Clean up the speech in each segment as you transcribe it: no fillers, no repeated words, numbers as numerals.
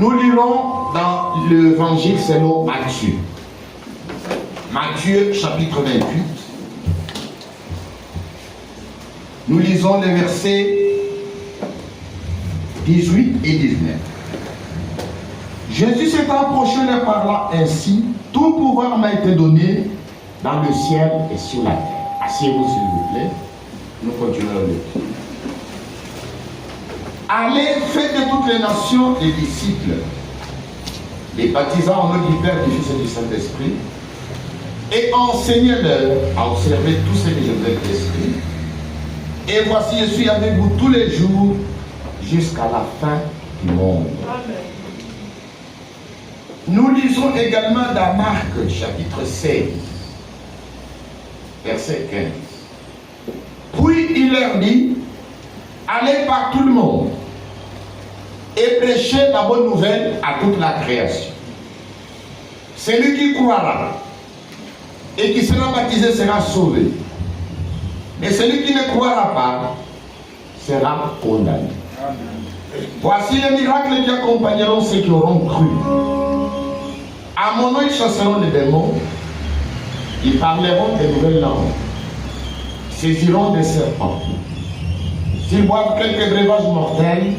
Nous lirons dans l'évangile selon Matthieu. Matthieu chapitre 28. Nous lisons les versets 18 et 19. Jésus s'est approché et parla ainsi: tout pouvoir m'a été donné dans le ciel et sur la terre. Asseyez-vous s'il vous plaît. Nous continuons le livre. Allez, faites de toutes les nations des disciples, les baptisant au nom du Père, du Fils et du Saint-Esprit, et enseignez-leur à observer tout ce que je vous ai prescrit. Et voici, je suis avec vous tous les jours jusqu'à la fin du monde. Amen. Nous lisons également dans Marc chapitre 16, verset 15. Puis il leur dit: allez par tout le monde et prêchez la bonne nouvelle à toute la création. Celui qui croira et qui sera baptisé sera sauvé. Mais celui qui ne croira pas sera condamné. Voici les miracles qui accompagneront ceux qui auront cru. À mon nom, ils chasseront les démons, ils parleront des nouvelles langues, saisiront des serpents. S'ils boivent quelques breuvages mortels,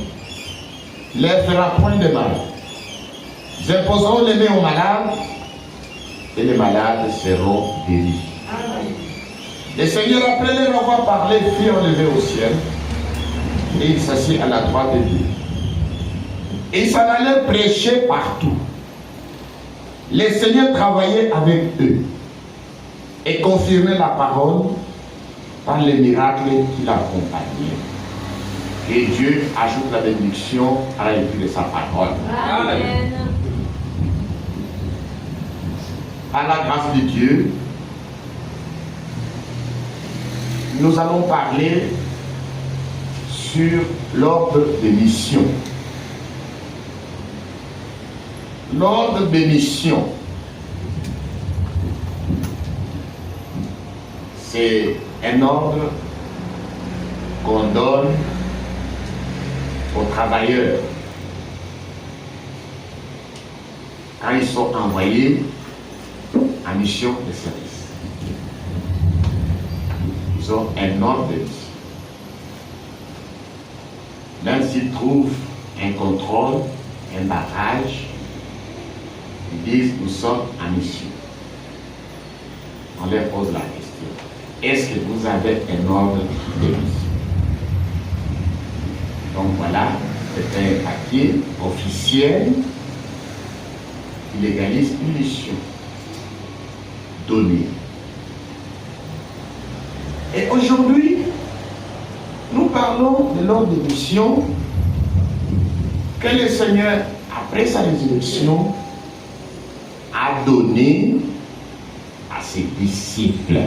il ne leur fera point de mal. Ils imposeront les mains aux malades, et les malades seront guéris. Le Seigneur, après leur avoir parlé, fut enlevé au ciel, et il s'assit à la droite de Dieu. Et il s'en allait prêcher partout. Le Seigneur travaillait avec eux et confirmait la parole par les miracles qui l'accompagnaient. Et Dieu ajoute la bénédiction à la lecture de sa parole. Amen. Par la grâce de Dieu, nous allons parler sur l'ordre de mission. L'ordre de mission, c'est un ordre qu'on donne aux travailleurs quand ils sont envoyés en mission de service. Ils ont un ordre de mission. Même s'ils trouvent un contrôle, un barrage, ils disent: nous sommes en mission. On leur pose la question: est-ce que vous avez un ordre de mission? Donc voilà, c'est un papier officiel qui légalise une mission donnée. Et aujourd'hui, nous parlons de l'ordre de mission que le Seigneur, après sa résurrection, a donné à ses disciples.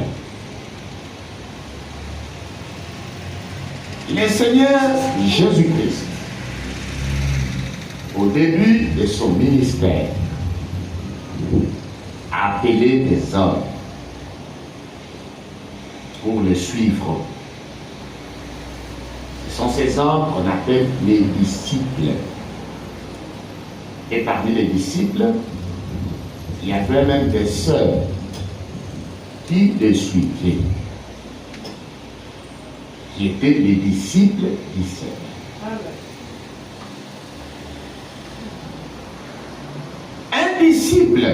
Le Seigneur Jésus-Christ, au début de son ministère, a appelé des hommes pour le suivre. Ce sont ces hommes qu'on appelle les disciples. Et parmi les disciples, il y avait même des sœurs qui les suivaient, qui étaient les disciples du Seigneur. Un disciple,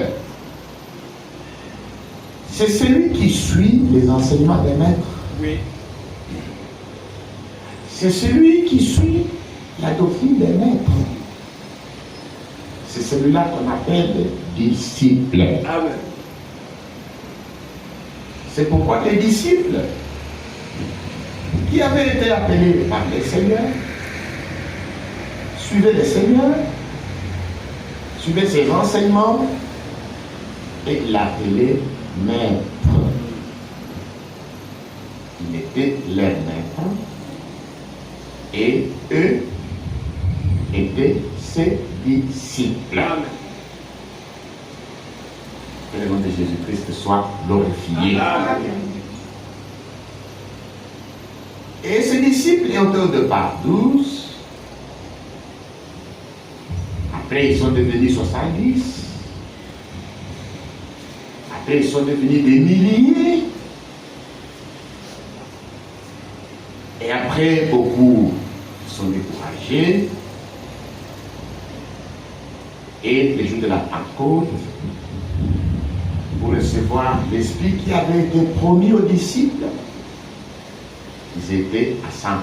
c'est celui qui suit les enseignements des maîtres. Oui. C'est celui qui suit la doctrine des maîtres. C'est celui-là qu'on appelle disciple. Amen. C'est pourquoi les disciples qui avaient été appelés par les seigneurs suivaient les seigneurs, suivaient ses enseignements et l'appelaient maître. Il était leur maître et eux étaient ses disciples. Amen. Que le nom de Jésus-Christ soit glorifié. Amen. Et ces disciples étaient au départ 12. Après, ils sont devenus 70. Après, ils sont devenus des milliers. Et après, beaucoup sont découragés. Et les jours de la Pentecôte, pour recevoir l'Esprit qui avait été promis aux disciples, ils étaient à 120.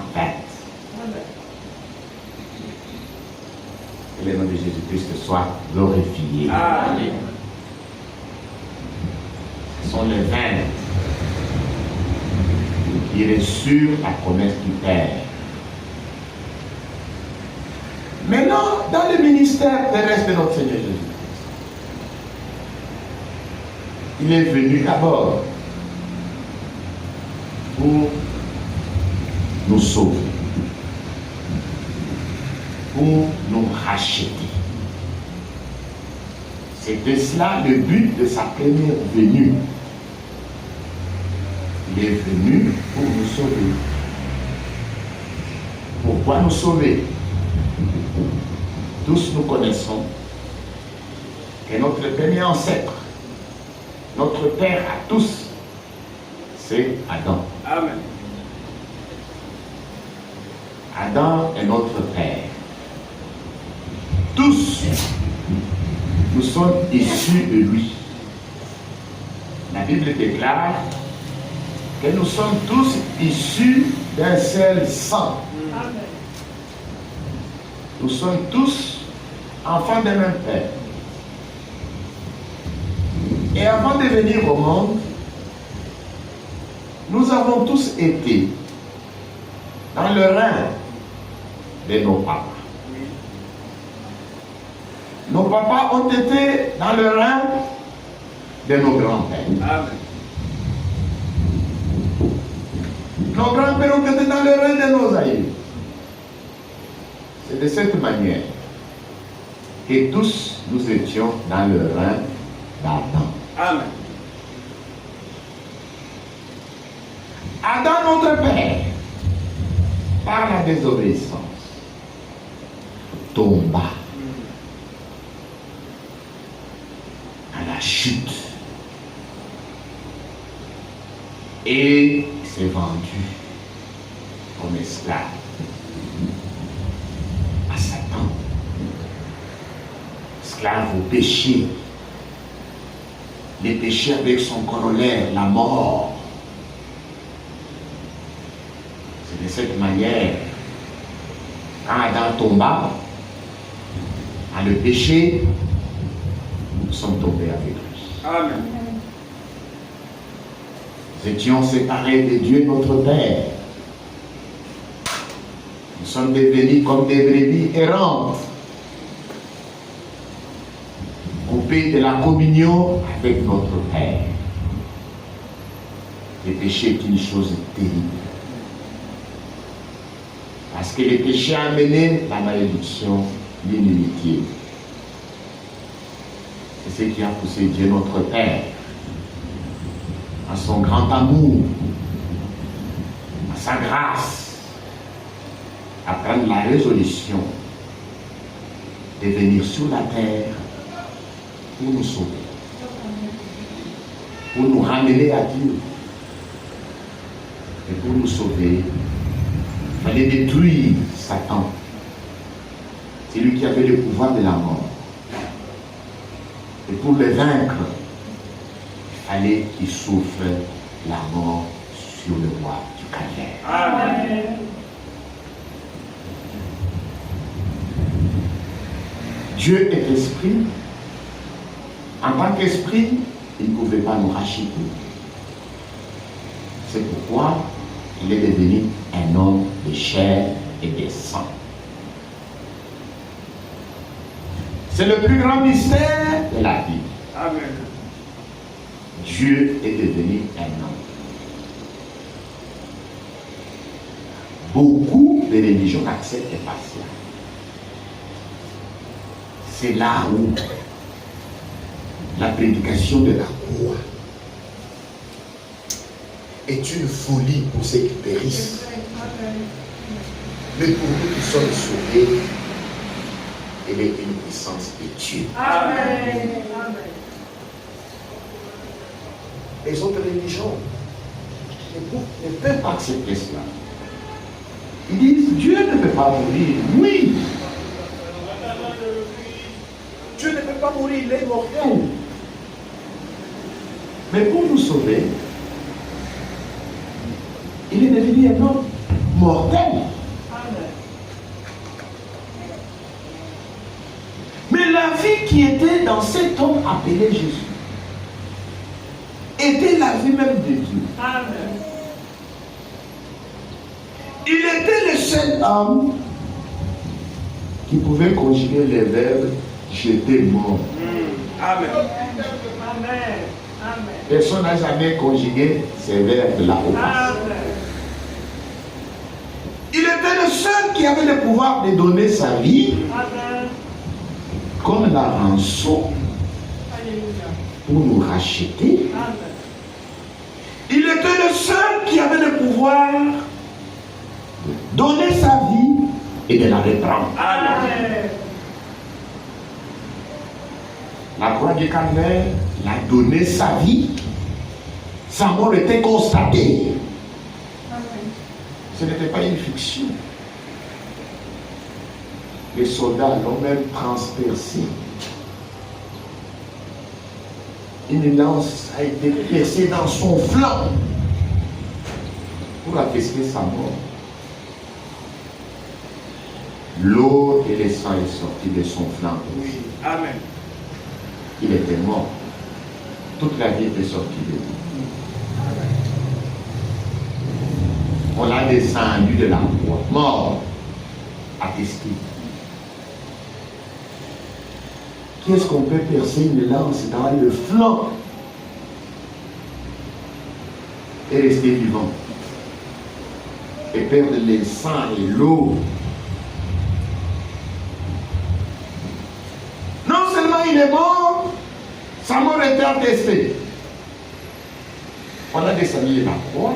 Que le nom de Jésus-Christ soit glorifié. Amen. Ce sont les 20 qui reçurent la promesse du Père. Maintenant, dans le ministère terrestre de notre Seigneur Jésus, il est venu d'abord pour nous sauver, pour nous racheter. C'était cela le but de sa première venue. Il est venu pour nous sauver. Pourquoi nous sauver? Tous nous connaissons que notre premier ancêtre, notre père à tous, c'est Adam. Amen. Adam est notre père. Tous, nous sommes issus de lui. La Bible déclare que nous sommes tous issus d'un seul sang. Amen. Nous sommes tous enfants d'un même père. Et avant de venir au monde, nous avons tous été dans le rein de nos papas. Nos papas ont été dans le rein de nos grands-pères. Amen. Nos grands-pères ont été dans le rein de nos aïeux. C'est de cette manière que tous nous étions dans le rein d'Adam. Amen. Adam, notre père, par la désobéissance, tomba à la chute et s'est vendu comme esclave à Satan, esclave au péché. Le péché avec son corollaire, la mort. C'est de cette manière, quand Adam tomba dans le péché, nous sommes tombés avec lui. Amen. Nous étions séparés de Dieu notre Père. Nous sommes devenus comme des brebis errantes, coupés de la communion avec notre Père. Le péché est une chose terrible. Parce que le péché a amené la malédiction, l'inimitié. C'est ce qui a poussé Dieu notre Père, à son grand amour, à sa grâce, à prendre la résolution de venir sur la terre pour nous sauver, pour nous ramener à Dieu. Et pour nous sauver, il fallait détruire Satan. C'est lui qui avait le pouvoir de la mort. Et pour le vaincre, il fallait qu'il souffre la mort sur le bois du calvaire. Amen. Dieu est esprit. En tant qu'esprit, il ne pouvait pas nous racheter. C'est pourquoi il est devenu un homme de chair et de sang. C'est le plus grand mystère de la vie. Amen. Dieu est devenu un homme. Beaucoup de religions n'acceptent pas cela. C'est là où la prédication de la croix est une folie pour ceux qui périssent. Mais pour nous qui sommes sauvés, elle est une puissance de Dieu. Amen. Les autres religions ne peuvent pas accepter cela. Ils disent, Dieu ne peut pas mourir. Oui. Dieu ne peut pas mourir, il est mortel. Mais pour nous sauver, il est devenu un homme mortel. Mais la vie qui était dans cet homme appelé Jésus était la vie même de Dieu. Amen. Il était le seul homme qui pouvait conjuguer les verbes j'étais mort. Amen. Amen. Amen. Personne n'a jamais conjugué ces verbes-là au passé. Il était le seul qui avait le pouvoir de donner sa vie comme la rançon pour nous racheter. Il était le seul qui avait le pouvoir de donner sa vie et de la reprendre. Amen. La croix du Calvaire, il a donné sa vie. Sa mort était constatée. Ce n'était pas une fiction. Les soldats l'ont même transpercé. Une lance a été percée dans son flanc pour attester sa mort. L'eau et le sang est sorti de son flanc. Oui. Amen. Il était mort. Toute la vie était sortie de lui. On l'a descendu de la croix, mort, attesté. Qu'est-ce qu'on peut percer une lance dans le flanc et rester vivant et perdre le sang et l'eau? Non seulement il est mort, sa mort était attestée. On a descendu de la croix,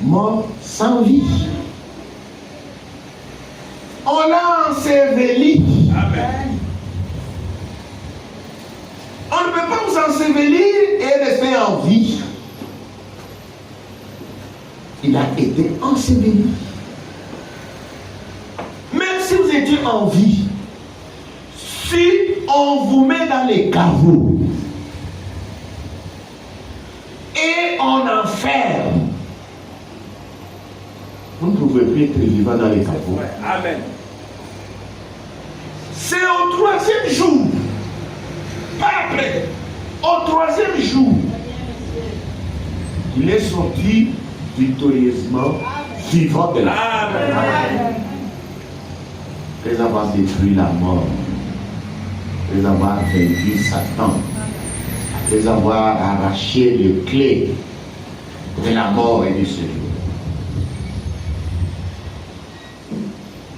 mort sans vie. On l'a enseveli. Amen. On ne peut pas vous ensevelir et rester en vie. Il a été enseveli. Même si vous étiez en vie, si on vous met dans les caveaux et on enferme, vous ne pouvez plus être vivant dans les caveaux. Amen. C'est au troisième jour, pas après, au troisième jour, il est sorti victorieusement, vivant de la Amen. après avoir détruit la mort, après avoir vaincu Satan, après avoir arraché les clés de la mort et du séjour.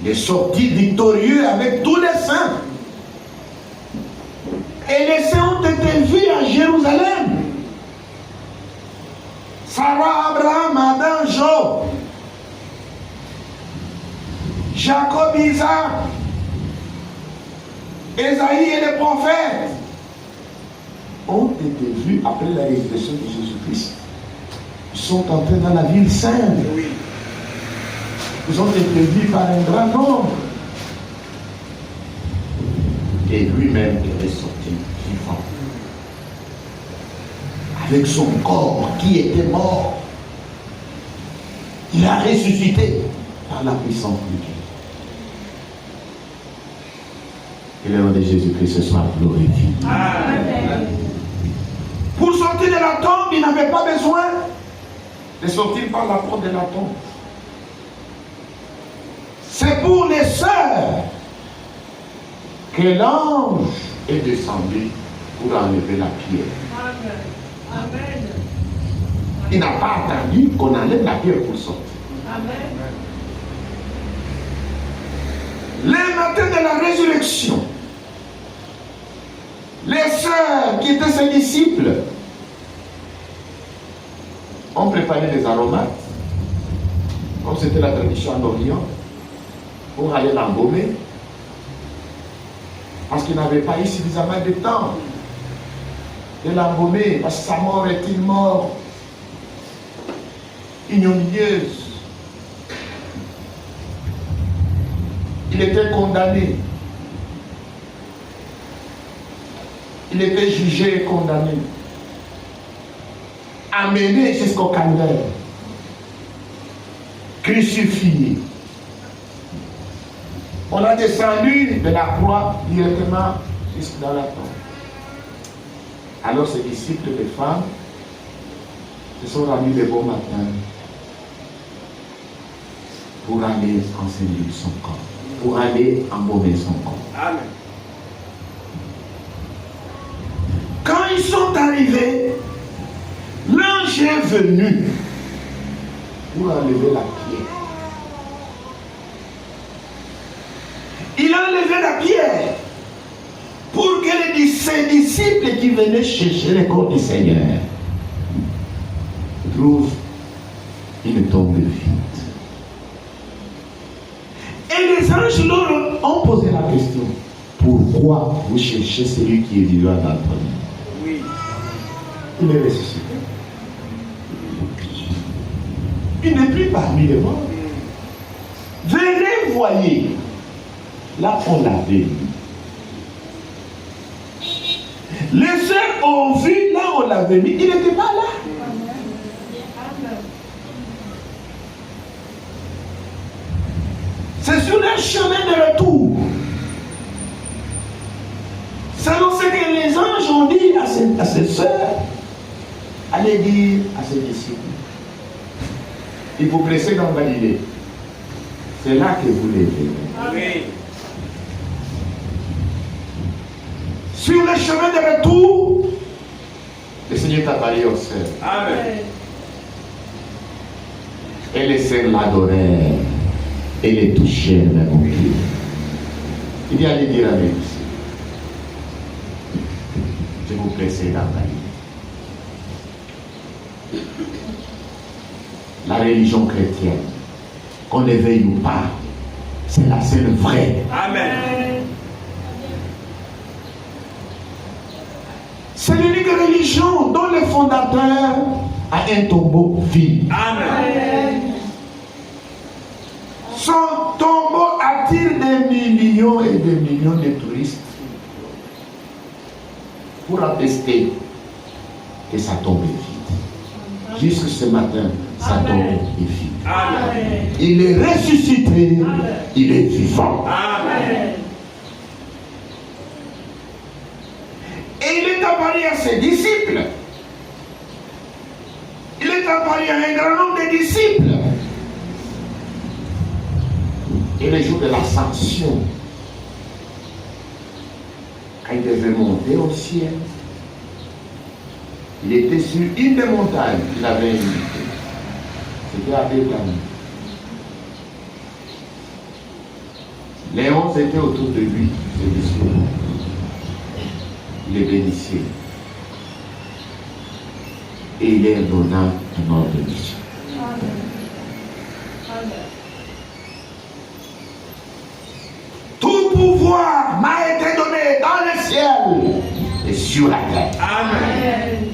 Il est sorti victorieux avec tous les saints. Et les saints ont été vus à Jérusalem. Sarah, Abraham, Adam, Job, Jacob, Isaac, Esaïe et les prophètes ont été vus après la résurrection de Jésus-Christ. Ils sont entrés dans la ville sainte. Oui. Ils ont été vus par un grand nombre. Et lui-même est ressorti vivant. Avec son corps qui était mort. Il a ressuscité par la puissance de Dieu. Que le nom de Jésus-Christ soit glorifié. Amen. Pour sortir de la tombe, il n'avait pas besoin de sortir par la porte de la tombe. C'est pour les sœurs que l'ange est descendu pour enlever la pierre. Amen. Amen. Il n'a pas attendu qu'on enlève la pierre pour sortir. Amen. Le matin de la résurrection, les sœurs qui étaient ses disciples ont préparé des aromates, comme c'était la tradition en Orient, pour aller l'embaumer. Parce qu'il n'avait pas eu suffisamment de temps de l'embaumer, parce que sa mort est une mort ignominieuse. Il était condamné. Il était jugé et condamné. Amené jusqu'au calvaire. Crucifié. On a descendu de la croix directement jusque dans la tombe. Alors ses disciples de femmes se sont rendus le bon matin pour aller enseigner son corps, pour aller embaumer son corps. Amen. Quand ils sont arrivés, l'ange est venu pour enlever la pierre. Il a enlevé la pierre pour que ses disciples qui venaient chercher le corps du Seigneur trouvent une tombe vide. Et les anges leur ont posé la question: pourquoi vous cherchez celui qui est vivant d'entre nous? Oui. Il est ressuscité. Il n'est plus parmi les morts. Venez, voyez. Là, on l'avait vu. Les sœurs ont vu, là, on l'avait mis. Il n'était pas là. C'est sur leur chemin de retour. Selon ce que les anges ont dit à ses sœurs, allez dire à ses disciples: il vous pressez dans Galilée. C'est là que vous les verrez. Oui. Sur le chemin de retour, le Seigneur t'a parlé aux sœurs. Amen. Et les sœurs l'adorèrent et les touchèrent même au pied. Il dit: allez dire à mes disciples, je vous pressez dans Galilée. La religion chrétienne, qu'on le veuille ou pas, c'est la seule vraie. Amen. C'est l'unique religion dont le fondateur a un tombeau vide. Amen. Son tombeau attire des millions et des millions de touristes pour attester que sa tombe est vide. Jusque ce matin, sa tombe est vide. Amen. Il est ressuscité, il est vivant. Amen. Et il est apparu à ses disciples. Il est apparu à un grand nombre de disciples. Et le jour de l'ascension, quand il devait monter au ciel, il était sur une des montagnes qu'il avait invitées. C'était à Bethanie. Les 11 étaient autour de lui, ses disciples. Il les bénissait. Et il leur donna un ordre de mission. Tout pouvoir m'a été donné dans le ciel et sur la terre. Amen.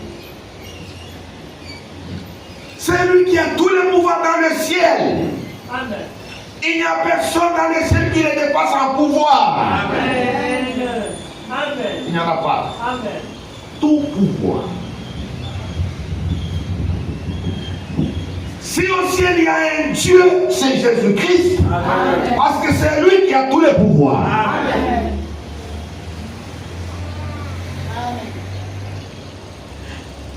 C'est lui qui a tout le pouvoir dans le ciel. Amen. Il n'y a personne dans le ciel qui le dépasse en pouvoir. Amen. Amen. Il n'y en a pas. Amen. Tout pouvoir. Si au ciel il y a un Dieu, c'est Jésus-Christ. Amen. Parce que c'est lui qui a tous les pouvoirs. Amen.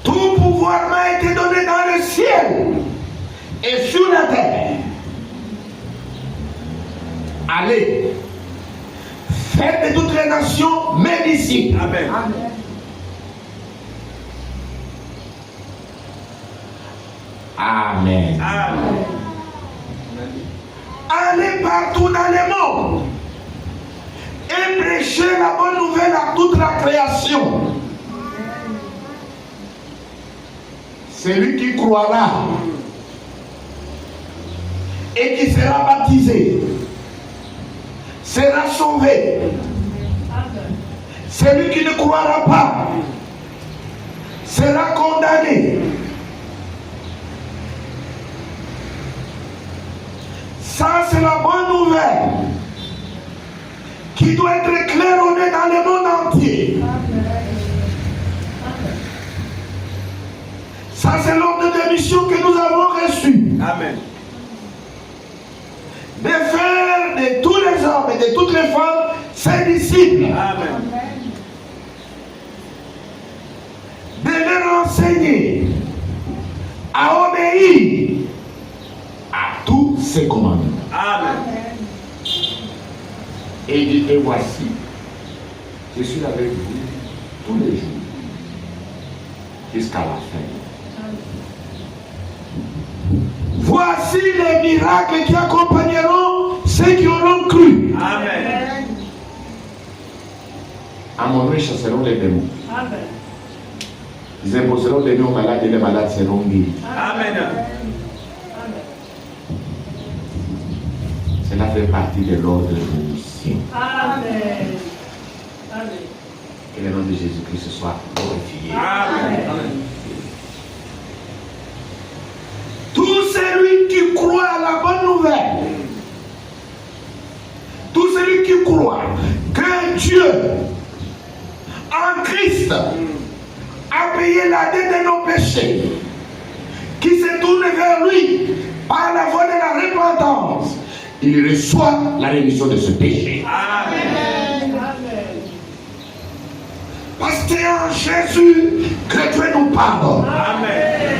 Tout pouvoir m'a été donné dans le ciel et sur la terre. Allez, faites de toutes les nations mes disciples. Amen. Amen. Amen. Allez partout dans le monde et prêchez la bonne nouvelle à toute la création. Celui qui croira et qui sera baptisé sera sauvé. Amen. Celui qui ne croira pas sera condamné. Ça, c'est la bonne nouvelle qui doit être claironnée dans le monde entier. Ça, c'est l'ordre de mission que nous avons reçu. Amen. De faire de tous les hommes et de toutes les femmes ses disciples. Amen. De leur enseigner à obéir à tous ses commandements. Amen. Et il dit, et voici, je suis avec vous tous les jours jusqu'à la fin. Voici les miracles qui accompagneront ceux qui auront cru. Amen. À mon nom, ils chasseront les démons. Amen. Ils imposeront les noms aux malades et les malades seront guéris. Amen. Cela fait partie de l'ordre de mission. Amen. Amen. Que le nom de Jésus-Christ soit glorifié. Amen. Tout celui qui croit à la bonne nouvelle, tout celui qui croit que Dieu, en Christ, a payé la dette de nos péchés, qui se tourne vers lui par la voie de la repentance, il reçoit la rémission de ce péché. Amen. Parce que c'est en Jésus que Dieu nous pardonne. Amen.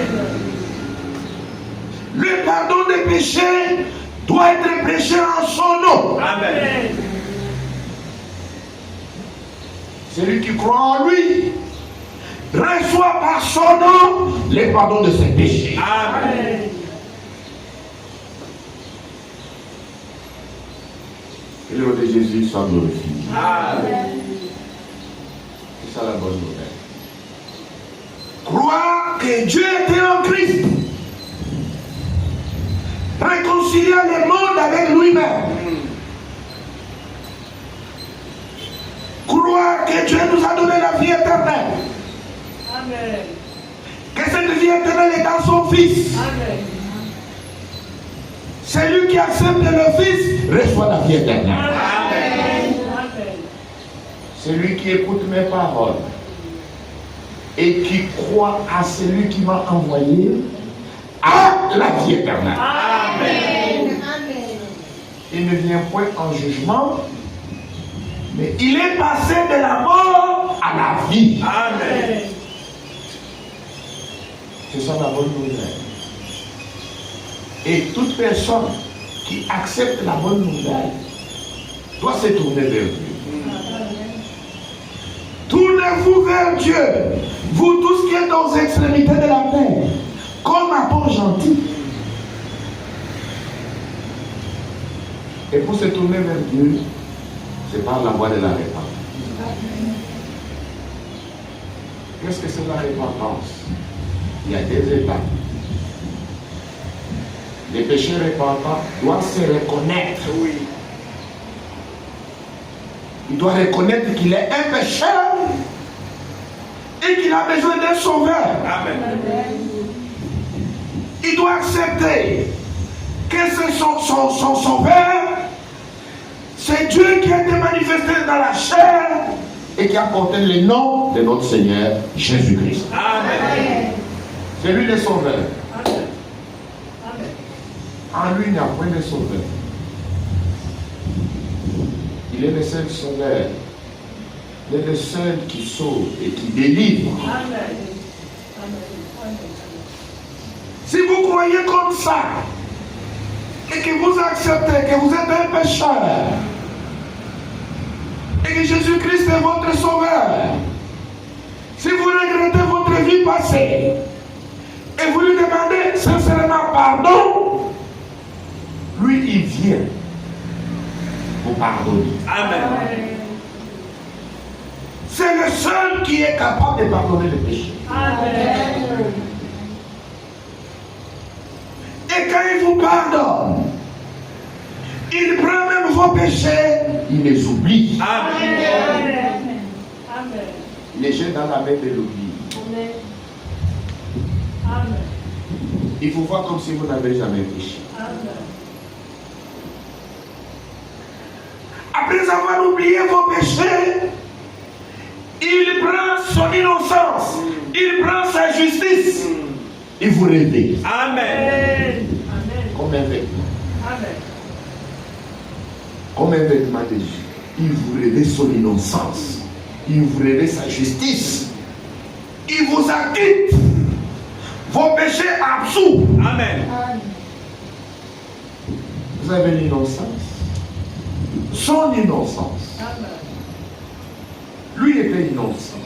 Le pardon des péchés doit être prêché en son nom. Amen. Celui qui croit en lui reçoit par son nom le pardon de ses péchés. Amen. Que le nom de Jésus soit glorifié. Amen. C'est ça la bonne nouvelle. Croire que Dieu était en Christ, réconciliant le monde avec lui-même. Croire que Dieu nous a donné la vie éternelle. Amen. Que cette vie éternelle est dans son Fils. Amen. Celui qui accepte le Fils reçoit la vie éternelle. Amen. Amen. Celui qui écoute mes paroles et qui croit à celui qui m'a envoyé a la vie éternelle. Amen. Il ne vient point en jugement, mais il est passé de la mort à la vie. Amen. C'est ça la bonne nouvelle. Et toute personne qui accepte la bonne nouvelle doit se tourner vers Dieu. Tournez-vous vers Dieu, vous tous qui êtes aux extrémités de la terre, comme un bon gentil. Et pour se tourner vers Dieu, c'est par la voie de la repentance. Qu'est-ce que c'est la repentance? Il y a des étapes. Les pécheurs repentants doivent se reconnaître. Oui. Il doit reconnaître qu'il est un pécheur et qu'il a besoin d'un sauveur. Amen. Il doit accepter que c'est son sauveur, c'est Dieu qui a été manifesté dans la chair et qui a porté le nom de notre Seigneur Jésus-Christ. Amen. C'est lui le sauveur. Amen. En lui, il n'y a point de sauveur. Il est le seul sauveur. Il est le seul qui sauve et qui délivre. Amen. Si vous croyez comme ça, et que vous acceptez que vous êtes un pécheur, et que Jésus-Christ est votre sauveur, si vous regrettez votre vie passée, et vous lui demandez sincèrement pardon, lui, il vient vous pardonner. Amen. C'est le seul qui est capable de pardonner les péchés. Amen. Et quand il vous pardonne, il prend même vos péchés, il les oublie. Amen. les jets dans la mer de l'oubli. Amen. Il faut voir comme si vous n'avez jamais péché. Amen. Après avoir oublié vos péchés, il prend son innocence, il prend sa justice, il vous réveille. Amen. Amen. Comme un vêtement. Amen. Comme un vêtement de Dieu. Il vous révèle son innocence. Il vous révèle sa justice. Il vous acquitte. Vos péchés absous. Amen. Vous avez l'innocence. Son innocence. Amen. Lui était innocent.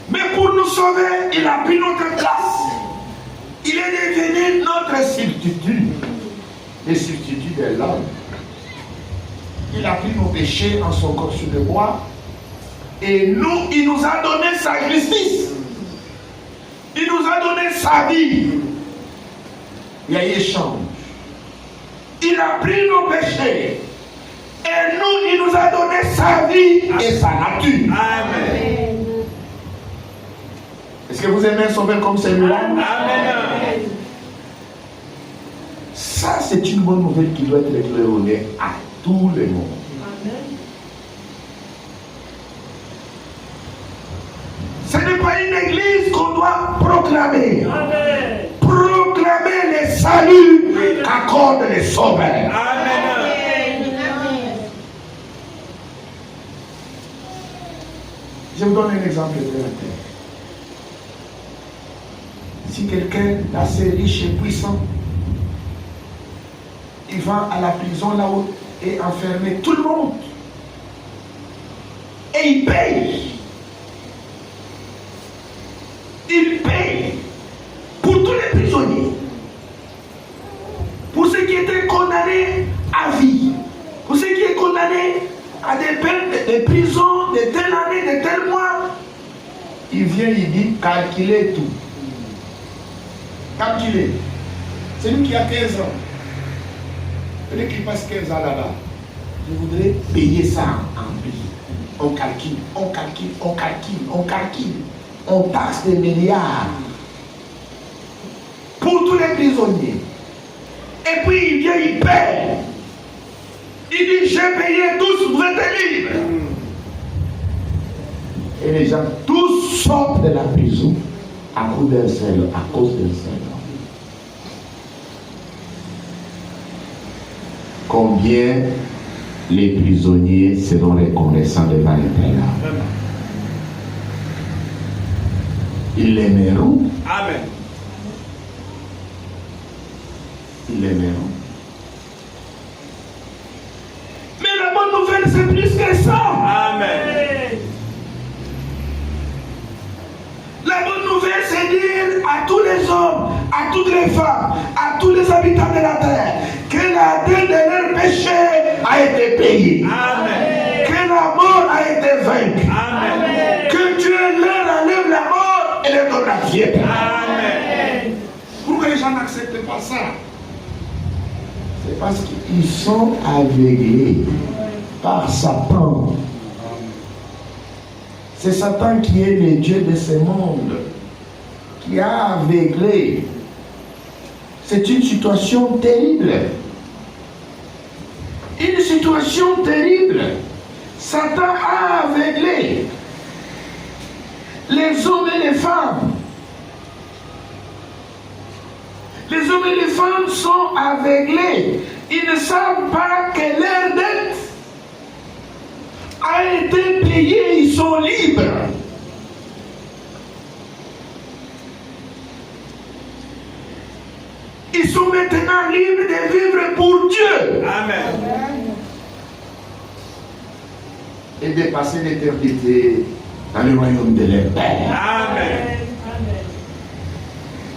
Mais pour nous sauver, il a pris notre place. Il est devenu notre substitut. Le substitut de l'homme. Il a pris nos péchés en son corps sur le bois. Et nous, il nous a donné sa justice. Il nous a donné sa vie. Il y a échange. Il a pris nos péchés. Et nous, il nous a donné sa vie et sa nature. Amen. Est-ce que vous aimez un sauveur comme celui-là? Amen. Ça, c'est une bonne nouvelle qui doit être déclarée à tout le monde. Amen. Ce n'est pas une église qu'on doit proclamer. Amen. Proclamer le salut qu'accorde les sauveurs. Amen. Je vous donne un exemple de la terre. Si quelqu'un d'assez riche et puissant, il va à la prison là-haut et enfermer tout le monde. Et il paye. Il paye pour tous les prisonniers. Pour ceux qui étaient condamnés à vie. Pour ceux qui étaient condamnés à des peines de prison, de telle année, de tel mois. Il vient, il dit, calculez tout. Calculez. Celui qui a 15 ans. Celui qui passe 15 ans là-bas. Je voudrais payer ça en billes. On calcule, on calcule, on calcule, on calcule. On taxe des milliards. Pour tous les prisonniers. Et puis il vient, il paie. Il dit, j'ai payé tous, vous êtes libres. Et les gens, tous sortent de la prison à cause d'un seul homme. Combien les prisonniers seront reconnaissants devant l'Éternel? Ils l'aimeront. Amen. Ils l'aimeront. Mais la bonne nouvelle, c'est plus que ça. Amen. La bonne nouvelle, c'est dire à tous les hommes, à toutes les femmes, à tous les habitants de la terre, que la dette de leur péché a été payée. Amen. Que la mort a été vaincue. Amen. Que Dieu leur enlève la mort et leur donne la vie éternelle. Amen. Pourquoi les gens n'acceptent pas ça? C'est parce qu'ils sont aveuglés par Satan. C'est Satan qui est le Dieu de ce monde, qui a aveuglé. C'est une situation terrible. Une situation terrible. Satan a aveuglé les hommes et les femmes. Les hommes et les femmes sont aveuglés. Ils ne savent pas que leur dette a été payée. Ils sont libres. Ils sont maintenant libres de vivre pour Dieu. Amen. Et de passer l'éternité dans le royaume de leur Père. Amen.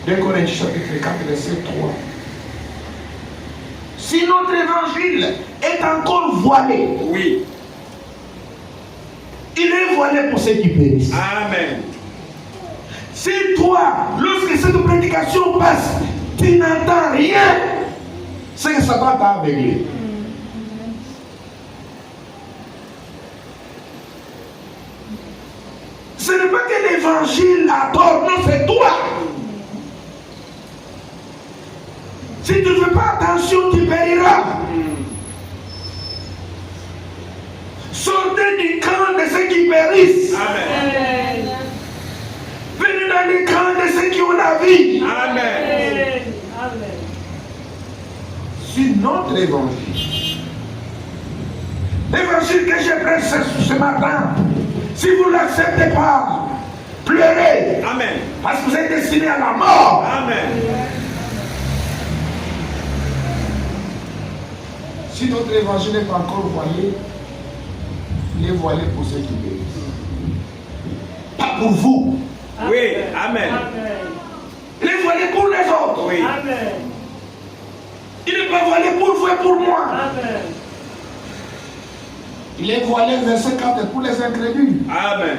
2 Corinthiens chapitre 4, verset 3. Si notre évangile est encore voilé, Oui. il est voilé pour ceux qui périssent. Amen. Si toi, lorsque cette prédication passe, tu n'entends rien, c'est que Satan t'a aveuglé. Ce n'est pas que l'évangile a tort, non, c'est toi. Si tu ne fais pas attention, tu périras. Sortez du camp de ceux qui périssent. Amen. Venez dans le camp de ceux qui ont la vie. Amen. Amen. C'est notre évangile. L'évangile que j'ai prêché ce matin, si vous ne l'acceptez pas, pleurez. Amen. Parce que vous êtes destiné à la mort. Amen. Si notre évangile n'est pas encore voilé, il est voilé pour ceux qui périssent. Pas pour vous. Oui. Amen. Amen. Il est voilé pour les autres. Oui. Amen. Il n'est pas voilé pour vous et pour moi. Amen. Il est voilé, verset 4, pour les incrédules. Amen.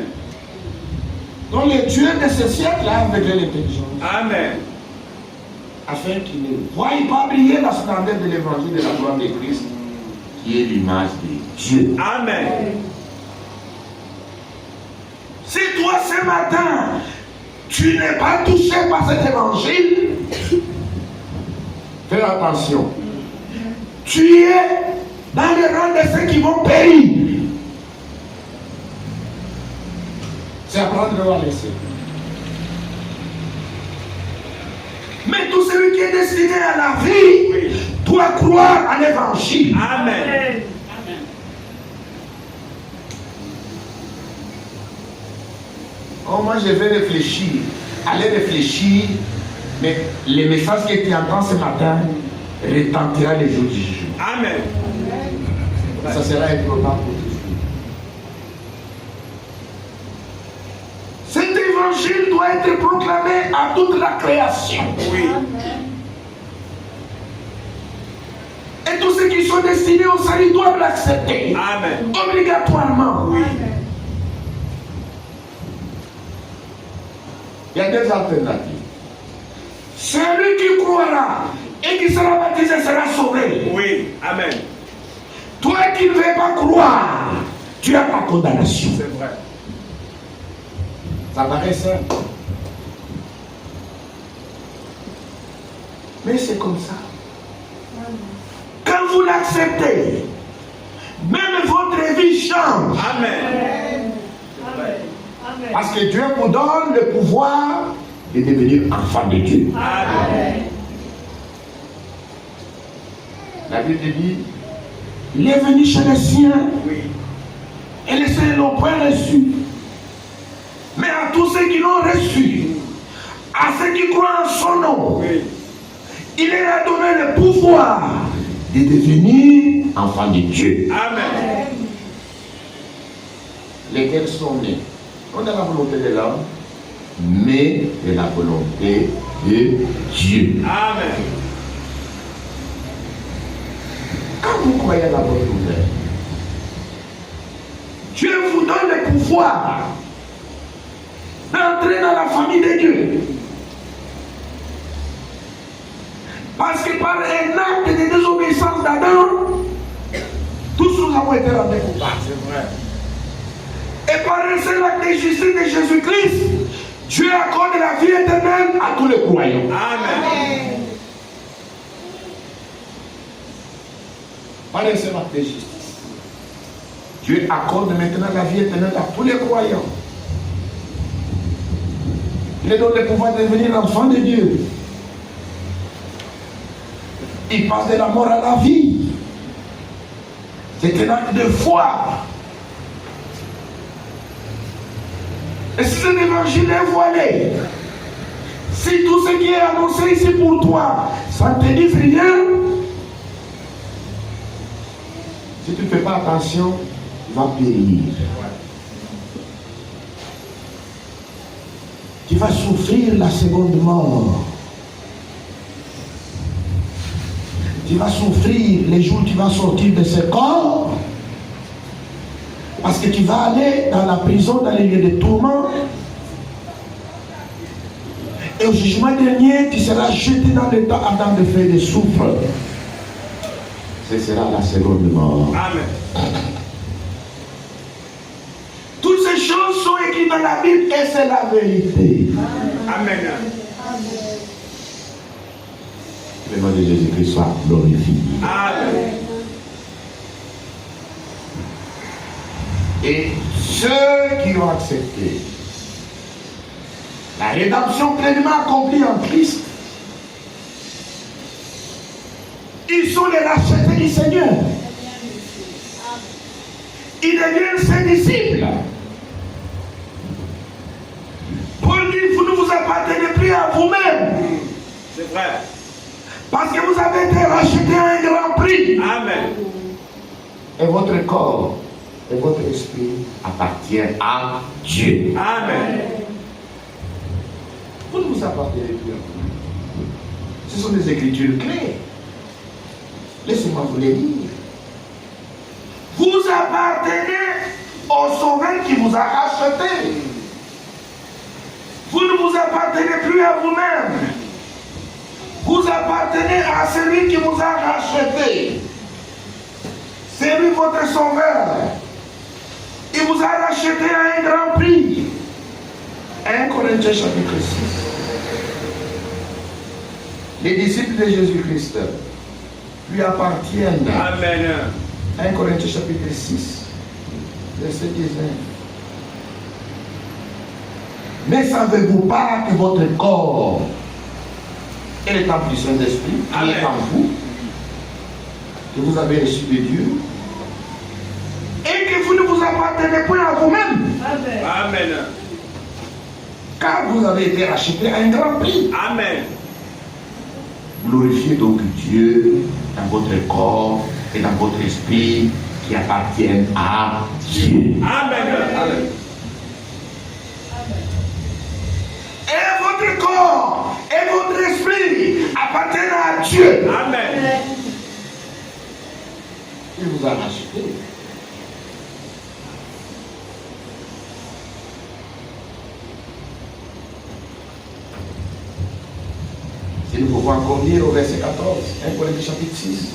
Donc le Dieu de ce siècle a aveuglé l'intelligence. Amen. Afin qu'il ne voie pas briller la splendeur de l'évangile de la gloire de Christ, qui est l'image de Dieu. Amen. Si toi ce matin, tu n'es pas touché par cet évangile, fais attention. Tu es dans le rang de ceux qui vont périr. C'est à prendre ou à laisser. Mais tout celui qui est destiné à la vie doit croire à l'évangile. Amen. Amen. Oh, moi je vais réfléchir. Allez réfléchir. Mais les messages que tu entends ce matin retentira les jours du jugement. Amen. Ça sera important pour toujours. Cet évangile doit être proclamé à toute la création. Oui. Et tous ceux qui sont destinés au salut doivent l'accepter. Amen. Obligatoirement. Oui. Il y a deux alternatives. Celui qui croira et qui sera baptisé sera sauvé. Oui. Amen. Toi qui ne veux pas croire, tu as ta condamnation. C'est vrai. Ça paraît simple. Mais c'est comme ça. Quand vous l'acceptez, même votre vie change. Amen. Amen. Amen. Parce que Dieu vous donne le pouvoir de devenir enfant de Dieu. Amen. La Bible dit, il est venu chez les siens Oui. et les siens ne l'ont pas reçu. Mais à tous ceux qui l'ont reçu, à ceux qui croient en son nom, Oui. il leur a donné le pouvoir de devenir enfant de Dieu. Amen. Lesquels sont nés non de la volonté de l'homme, mais de la volonté de Dieu. Amen. Quand vous croyez à la bonne nouvelle, Dieu vous donne le pouvoir d'entrer dans la famille de Dieu. Parce que par un acte de désobéissance d'Adam, tous nous avons été rendus coupables. C'est vrai. Et par un seul acte de justice de Jésus-Christ, Dieu accorde la vie éternelle à tous les croyants. Amen. Par un seul acte de justice, Dieu accorde maintenant la vie éternelle à tous les croyants. Il leur donne le pouvoir de devenir enfant de Dieu. Il passe de la mort à la vie. C'est un acte de foi. Et si cet évangile est voilé, si tout ce qui est annoncé ici pour toi, ça ne te dit rien, si tu ne fais pas attention, tu vas périr. Tu vas souffrir la seconde mort. Tu vas souffrir les jours où tu vas sortir de ce corps. Parce que tu vas aller dans la prison, dans les lieux de tourment. Et au jugement dernier, tu seras jeté dans le temps ardent de feu et de soufre. Ce sera la seconde mort. Amen. Toutes ces choses sont écrites dans la Bible et c'est la vérité. Amen. Le nom de Jésus-Christ soit glorifié. Amen. Et ceux qui ont accepté la rédemption pleinement accomplie en Christ, ils sont les rachetés du Seigneur. Ils deviennent ses disciples. Paul dit, vous ne vous appartenez plus à vous-même. C'est vrai. Parce que vous avez été rachetés à un grand prix. Amen. Et votre corps et votre esprit appartiennent à Dieu. Amen. Vous ne vous appartenez plus à vous-même. Ce sont des écritures clés. Laissez-moi vous les lire. Vous appartenez au Sauveur qui vous a racheté. Vous ne vous appartenez plus à vous-même. Vous appartenez à celui qui vous a racheté. C'est lui votre Sauveur. Il vous a racheté à un grand prix. 1 Corinthiens chapitre 6. Les disciples de Jésus-Christ lui appartiennent. Amen. 1 Corinthiens chapitre 6, verset 19. Mais savez-vous pas que votre corps est le temple du Saint-Esprit qui est en vous, que vous avez reçu de Dieu, et que vous ne vous appartenez point à vous-même, Amen. Amen. car vous avez été rachetés à un grand prix. Amen. Glorifiez donc Dieu dans votre corps et dans votre esprit qui appartiennent à Dieu. Amen. Amen. Et votre corps et votre esprit appartiennent à Dieu. Amen. Il vous a racheté. Si nous pouvons encore lire au verset 14, 1 Corinthiens chapitre 6.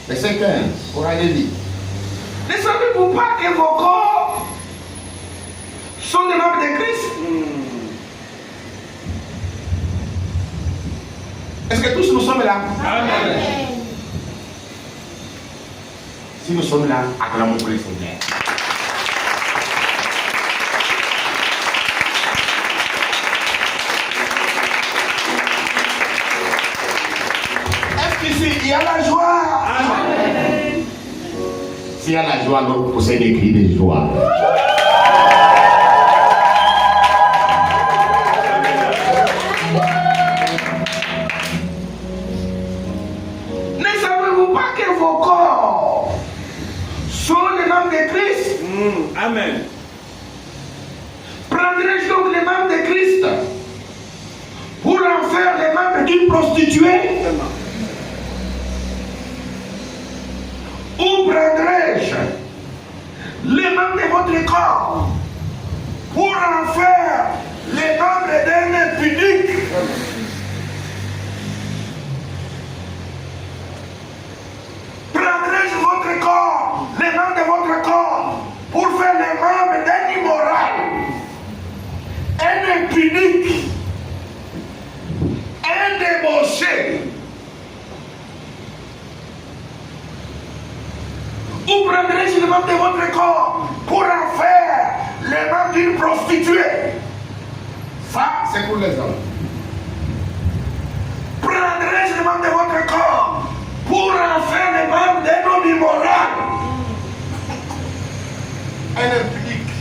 Verset 15, pour aller vite. Ne savez-vous pas que vos corps sont des membres de Christ? Est-ce que tous nous sommes là? Amen. Si nous sommes là, acclamons pour le Seigneur. Est-ce qu'ici, il y a la joie? Amen. S'il y a la joie, alors vous possédez des cris de joie. Ne savez-vous pas que vos corps sont les membres de Christ? Amen. Prendrais-je donc les membres de Christ pour en faire les membres d'une prostituée? Ou prendrais-je les membres de votre corps pour en faire les membres d'un impudique? Prendrais-je votre corps, les membres de votre corps, pour faire les membres d'un immoral, un impudique, un débauché? Ou prendrez-vous les membres de votre corps pour en faire les membres d'une prostituée? Ça, c'est pour les hommes. Prendrez-vous les membres de votre corps pour en faire les membres d'un homme immoral, un impudique?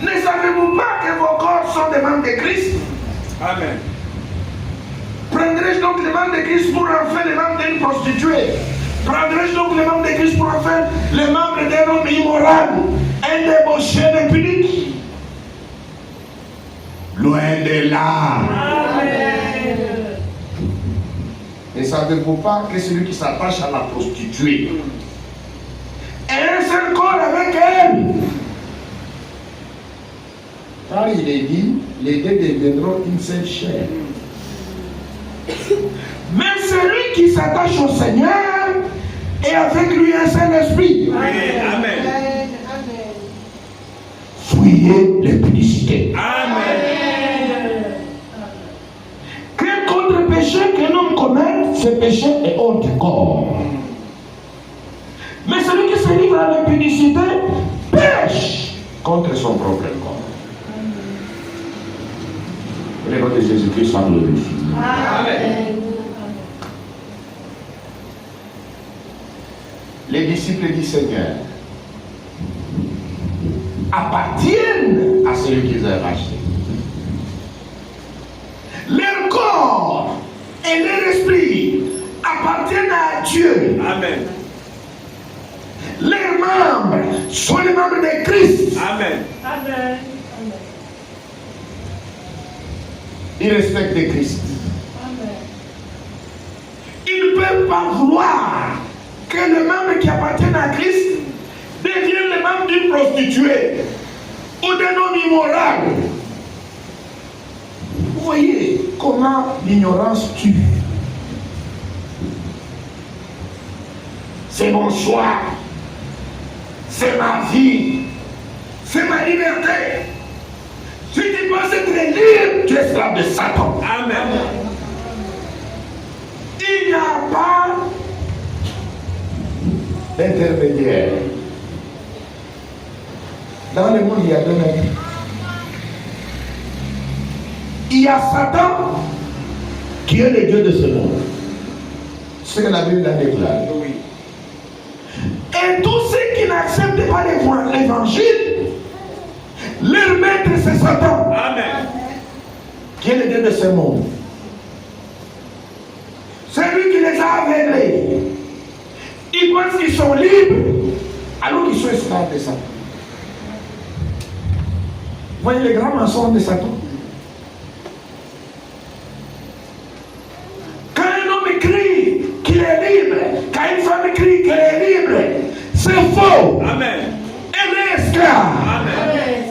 Ne savez-vous pas que vos corps sont des membres de Christ? Amen. Prendrais-je donc les membres de Christ pour en faire les membres d'une prostituée? Prendrais-je donc les membres de Christ pour en faire les membres d'un homme immoral, un débauché, un impudique? Loin de là. Amen. Ne savez-vous pas que celui qui s'attache à la prostituée est un seul corps avec elle? Car il est dit, les deux deviendront une seule chair. Mais celui qui s'attache au Seigneur est avec lui un seul esprit. Amen. Fuyez l'impudicité. Amen. Quel autre péché qu'un homme commet, ce péché est hors du corps. Mais celui qui se livre à l'impudicité pêche contre son propre corps. Le nom de Jésus-Christ soit glorifié. Amen. Les disciples du Seigneur appartiennent à celui qu'ils ont racheté. Leur corps et leur esprit appartiennent à Dieu. Amen. Les membres sont les membres de Christ. Amen. Amen. Ils respectent Christ. Amen. Ils ne peuvent pas vouloir que les membres qui appartiennent à Christ deviennent les membres d'une prostituée ou d'un homme immoral. Vous voyez comment l'ignorance tue. C'est mon choix. C'est ma vie. C'est ma liberté. Si tu penses être libre, tu es esclave de Satan. Amen. Il n'y a pas d'intermédiaire. Dans le monde, il y a deux mêmes. Il y a Satan qui est le Dieu de ce monde. C'est ce que la Bible a déclaré. Oui. Et tous ceux qui n'acceptent pas l'évangile, leur maître c'est Satan, Amen. qui est le Dieu de ce monde. C'est lui qui les a aveuglés. Ils pensent qu'ils sont libres, alors qu'ils sont esclaves de Satan. Vous voyez les grands mensonges de Satan. Quand un homme crie qu'il est libre, quand une femme crie qu'elle est libre, c'est faux. Amen. Elle est esclave. Amen.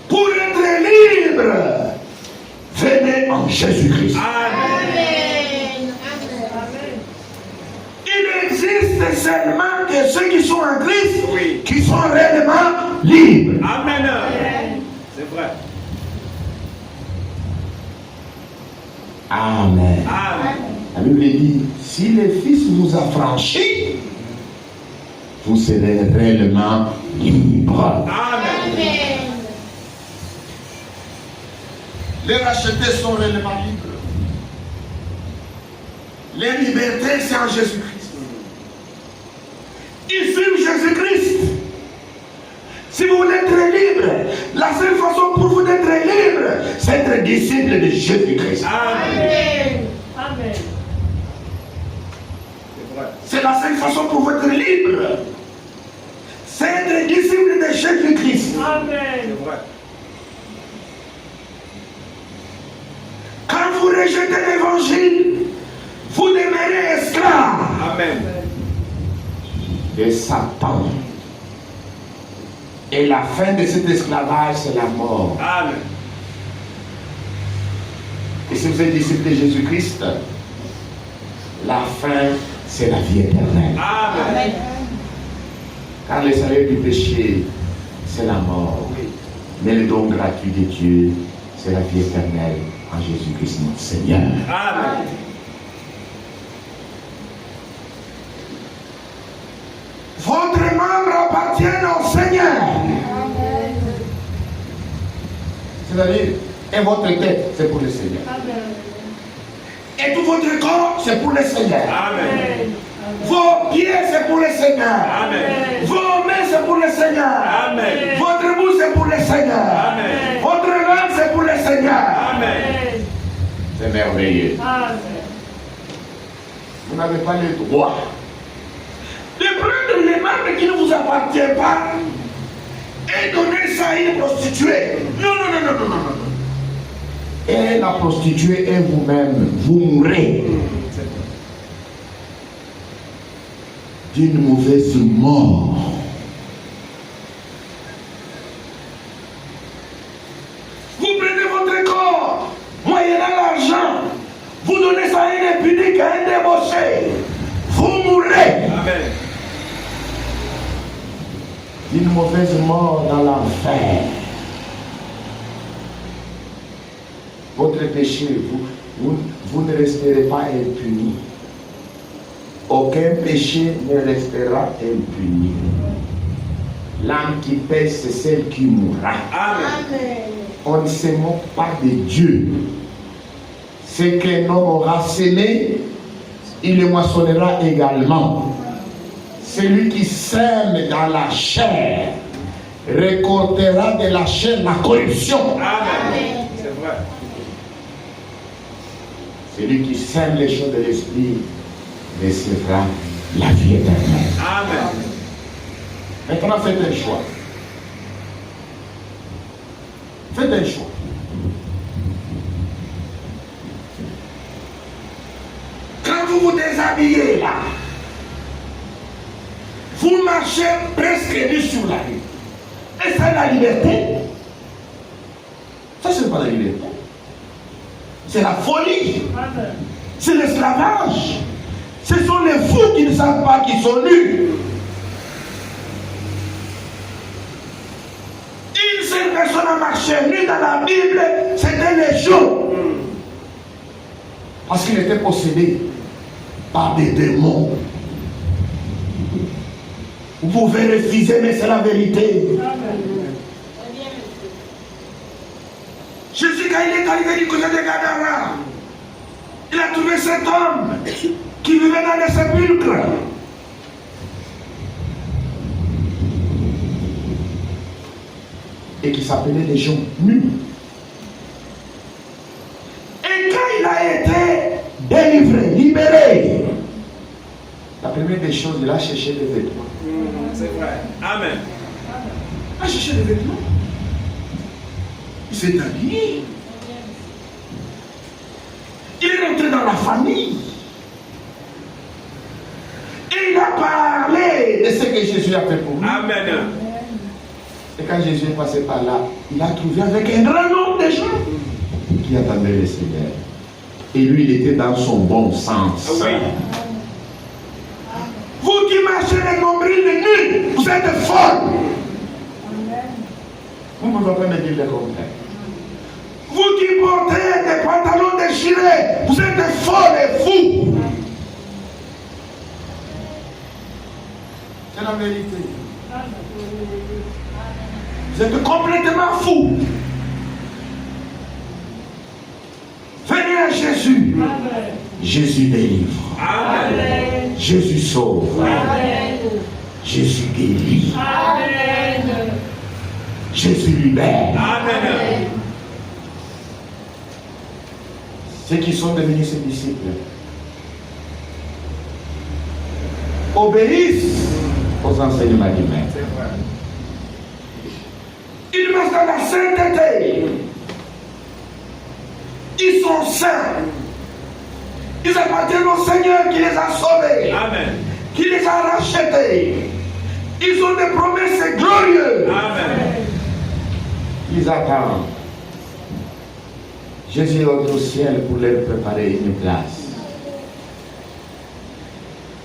Pour être libre, venez en Jésus-Christ. Amen. Il existe seulement que ceux qui sont en Christ, Oui. qui sont réellement libres. Amen. C'est vrai. Amen. Amen. La Bible dit, si le Fils vous affranchit, vous serez réellement libre. Amen. Les rachetés sont réellement libres. Les libertés, c'est en Jésus-Christ. Ils suivent Jésus-Christ. Si vous voulez être libre, la seule façon pour vous d'être libre, c'est être disciple de Jésus-Christ. Amen. Amen. C'est vrai. C'est la seule façon pour vous d'être libre. C'est être disciple de Jésus-Christ. Amen. C'est vrai. Quand vous rejetez l'évangile, vous demeurez esclave Amen. de Satan. Et la fin de cet esclavage, c'est la mort. Amen. Et si vous êtes disciple de Jésus-Christ, la fin, c'est la vie éternelle. Amen. Car le salaire du péché, c'est la mort. Mais le don gratuit de Dieu, c'est la vie éternelle en Jésus-Christ notre Seigneur. Amen. Votre membre appartient au Seigneur. C'est-à-dire, et votre tête, c'est pour le Seigneur. Amen. Et tout votre corps, c'est pour le Seigneur. Amen. Vos pieds, c'est pour le Seigneur. Amen. Vos mains, c'est pour le Seigneur. Amen. Votre bouche, c'est pour le Seigneur. Amen. Votre langue, c'est pour le Seigneur. Amen. C'est merveilleux. Amen. Vous n'avez pas le droit de prendre les membres qui ne vous appartiennent pas et donner ça à une prostituée. Non, non, non, non, non, non, non. Et la prostituée et vous-même, vous mourrez d'une mauvaise mort. Vous donnez ça à un impunique, à un débauché. Vous mourrez. Amen. Une mauvaise mort dans l'enfer. Votre péché, vous ne resterez pas impuni. Aucun péché ne restera impuni. L'âme qui paie, c'est celle qui mourra. Amen. On ne se moque pas de Dieu. Ce qu'un homme aura semé, il le moissonnera également. Celui qui sème dans la chair récoltera de la chair la corruption. Amen. C'est vrai. Celui qui sème les choses de l'esprit recevra la vie éternelle. Amen. Maintenant, faites un choix. Faites un choix. Quand vous vous déshabillez là, vous marchez presque nu sur la rue. Et c'est la liberté. Ça, ce n'est pas la liberté. C'est la folie. Amen. C'est l'esclavage. Ce sont les fous qui ne savent pas qu'ils sont nus. Une seule personne a marché nue dans la Bible, c'était les gens. Parce qu'il était possédé par des démons. Vous pouvez refuser, mais c'est la vérité. Jésus, quand il est arrivé du côté de Gadara, il a trouvé cet homme qui vivait dans les sépulcres. Et qui s'appelait les gens nus. Et quand il a été délivré, libéré, la première des choses, il a cherché les vêtements. C'est vrai. Amen. Il a cherché les vêtements. Il s'est habillé. Il est rentré dans la famille. Et il a parlé de ce que Jésus a fait pour lui. Amen. Et quand Jésus est passé par là, il a trouvé avec un grand nombre de gens qui attendaient le Seigneur. Et lui, il était dans son bon sens. Oui. Vous qui marchez les nombrils nus, vous êtes folles. Vous ne pouvez pas me dire le contraire. Vous qui portez des pantalons déchirés, vous êtes folles et fous. C'est la vérité. Vous êtes complètement fous. Venez à Jésus. Amen. Jésus délivre. Amen. Jésus sauve. Amen. Jésus guérit. Amen. Jésus libère. Amen. Ceux qui sont devenus ses disciples obéissent aux enseignements divins. C'est vrai. Ils marchent dans la sainteté. Ils sont saints. Ils appartiennent au Seigneur qui les a sauvés, Amen. qui les a rachetés. Ils ont des promesses glorieuses. Amen. Ils attendent. Jésus est au ciel pour leur préparer une place.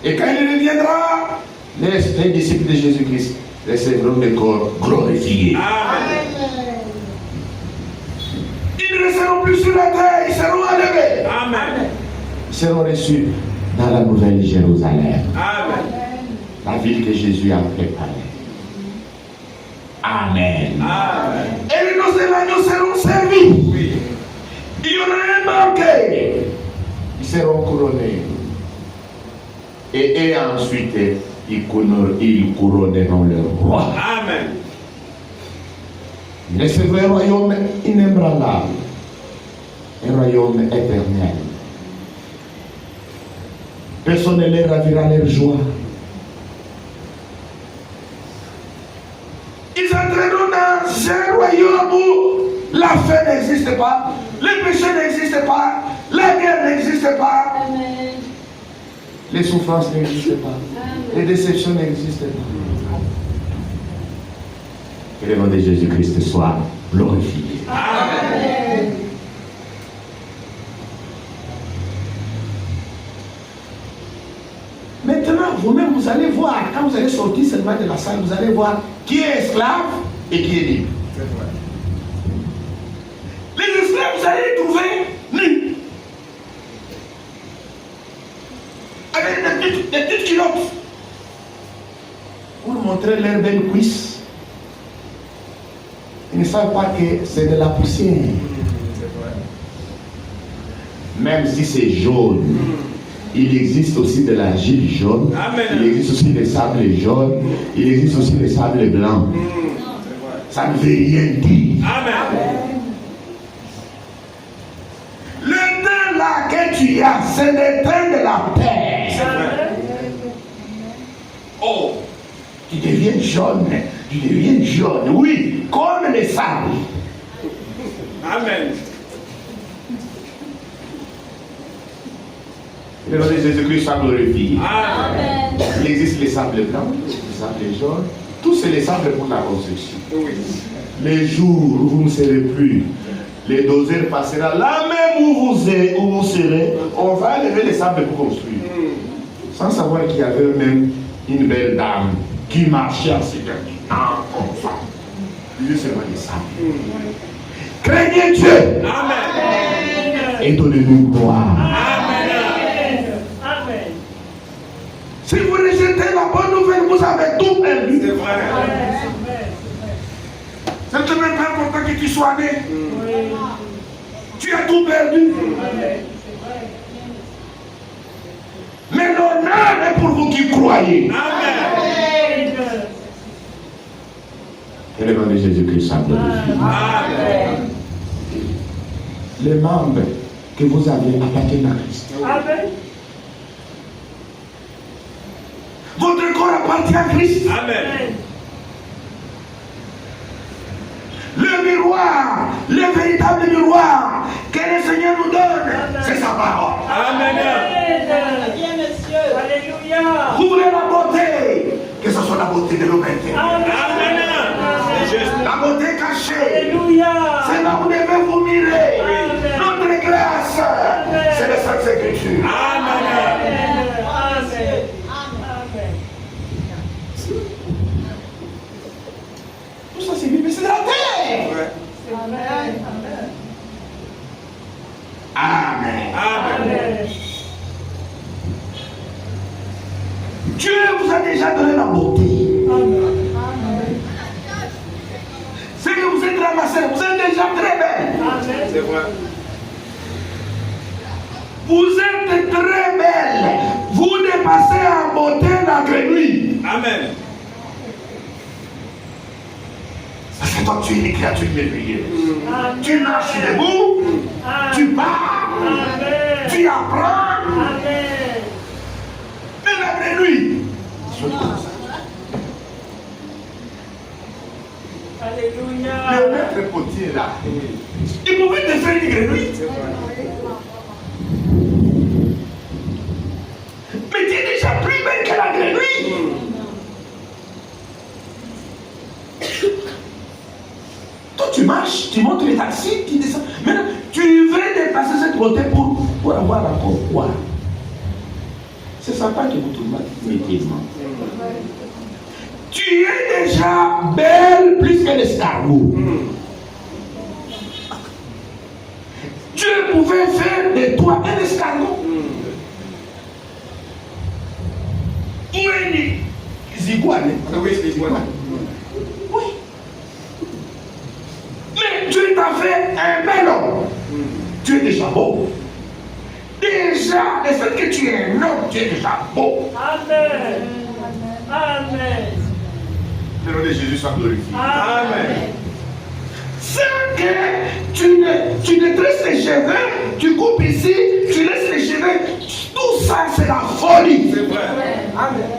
Et quand il reviendra, les disciples de Jésus-Christ recevront des corps glorifiés. Amen. Ils ne resteront plus sur la terre, ils seront enlevés. Amen. Ils seront reçus dans la nouvelle Jérusalem, Amen. la ville que Jésus a préparée. Amen. Amen. Et les noces de l'agneau seront servis. Oui. Il y en a un manqué. Ils seront couronnés. Et ensuite, ils couronneront le roi. Amen. Mais c'est un royaume inébranlable. Un royaume éternel. Personne ne les ravira leur joie. Ils entreront dans un royaume où la faim n'existe pas, le péché n'existe pas, la guerre n'existe pas, Amen. les souffrances n'existent pas, les déceptions n'existent pas. Que le nom de Jésus-Christ soit glorifié. Amen. vous-même, vous allez voir, quand vous allez sortir seulement de la salle, vous allez voir qui est esclave et qui est libre. Les esclaves, vous allez les trouver nus. Avec des petites culottes. Pour montrer leurs belles cuisses. Ils ne savent pas que c'est de la poussière. Même si c'est jaune, il existe aussi de l'argile jaune. Amen. Il existe aussi des sables jaunes. Il existe aussi des sables blancs. Ça ne veut rien dire. Amen. Le teint là que tu as, c'est le teint de la terre. Oh, tu deviens jaune. Tu deviens jaune, oui, comme les sables. Amen. Le nom de Jésus-Christ soit glorifié. Amen. Il existe les sables blancs, les sables jaunes. Tous c'est les sables pour la construction. Oui. Les jours où vous ne serez plus, les doseurs passeront. Là même où vous serez, on va enlever les sables pour construire. Sans savoir qu'il y avait même une belle dame qui marchait en sécurité. Comme ça. Dieu seulement des sables. Craignez Dieu. Amen. Et donnez-nous gloire. Amen. Amen. Si vous rejetez la bonne nouvelle, vous avez tout perdu. C'est vrai. Ce n'est même pas important que tu sois né. Oui. Tu as tout perdu. Mais l'honneur est pour vous qui croyez. Amen. Que le nom de Jésus-Christ soit glorifié. Amen. Les membres que vous avez appartiennent à Christ. Amen. Votre corps appartient à Christ. Amen. Le miroir, le véritable miroir que le Seigneur nous donne, c'est sa parole. Amen. Bien, monsieur. Alléluia. Vous voulez la beauté, que ce soit la beauté de l'homme intérieur. Amen. C'est juste. La beauté cachée, Alléluia. c'est là où vous devez vous mirer. Amen. Notre grâce, c'est les Saintes Écritures. Amen. Amen. Amen. Tout ça c'est Bible, c'est de la terre. Amen. Amen. Amen. Dieu vous a déjà donné la beauté. C'est que vous êtes ramassés, vous êtes déjà très belle. C'est vrai. Vous êtes très belle. Vous dépassez en beauté la grenouille. Amen. Parce que toi, tu es une créature merveilleuse. Tu marches debout, tu parles, Amen. tu apprends. Amen. Mais la grenouille, c'est comme ça. Alléluia. Le maître potier là, il pouvait te faire une grenouille. Mais tu es déjà plus belle que la grenouille. Toi tu marches, tu montes les taxis, tu descends. Maintenant, tu veux dépasser cette beauté pour avoir encore quoi? C'est Satan qui vous tourmente métièrement. Tu es déjà belle plus que l'escargot. Dieu pouvait faire de toi un escargot. Ou un iguane. Oui, c'est iguane. Oui. Mais Dieu t'a fait un bel homme. Tu es déjà beau. Déjà, le fait que tu es un homme, tu es déjà beau. Amen. Amen. Le nom de Jésus soit glorifié. Amen. C'est que tu ne tresses les cheveux, tu coupes ici, tu laisses les cheveux. Tout ça, c'est la folie. C'est vrai. Amen.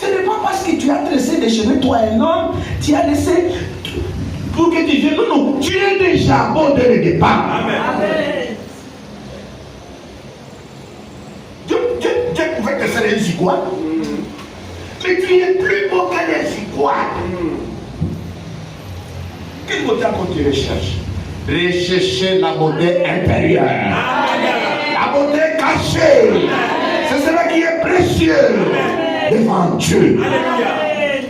Ce n'est pas parce que tu as tressé les cheveux, toi un homme, tu as laissé pour que tu viennes. Non, non, tu es déjà beau dès le départ. Amen. Amen. Dieu pouvait te faire un zigouane. Mais tu es plus beau qu'un zigouane. Quelle beauté encore tu recherches? Rechercher la beauté intérieure. Amen. La beauté cachée. C'est cela qui est précieux devant Dieu. Alléluia. Amen.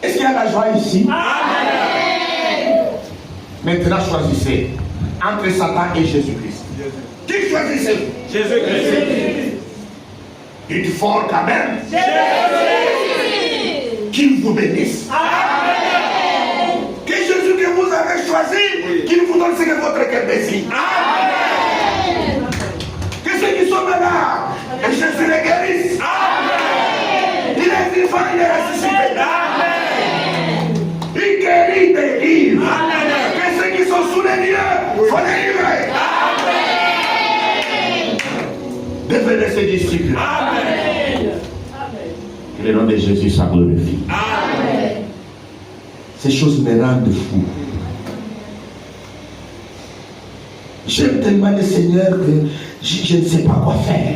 Est-ce qu'il y a la joie ici? Amen. Maintenant, choisissez entre Satan et Jésus-Christ. Qui choisissez-vous? Jésus-Christ. Dites fort quand même. Jésus. Qu'il vous bénisse. Amen. Que Jésus que vous avez choisi, qu'il vous donne ce que votre cœur désire. Amen. Que ceux qui sont malades, et Jésus les guérisse. Amen. Il est vivant, il est ressuscité. Amen. Il guérit, délivre. Amen. Que ceux qui sont sous les lieux, faut délivrer. Devenez ses disciples. Amen. Que le nom de Jésus soit glorifié. Amen. Ces choses me rendent fou. J'aime tellement le Seigneur que je ne sais pas quoi faire.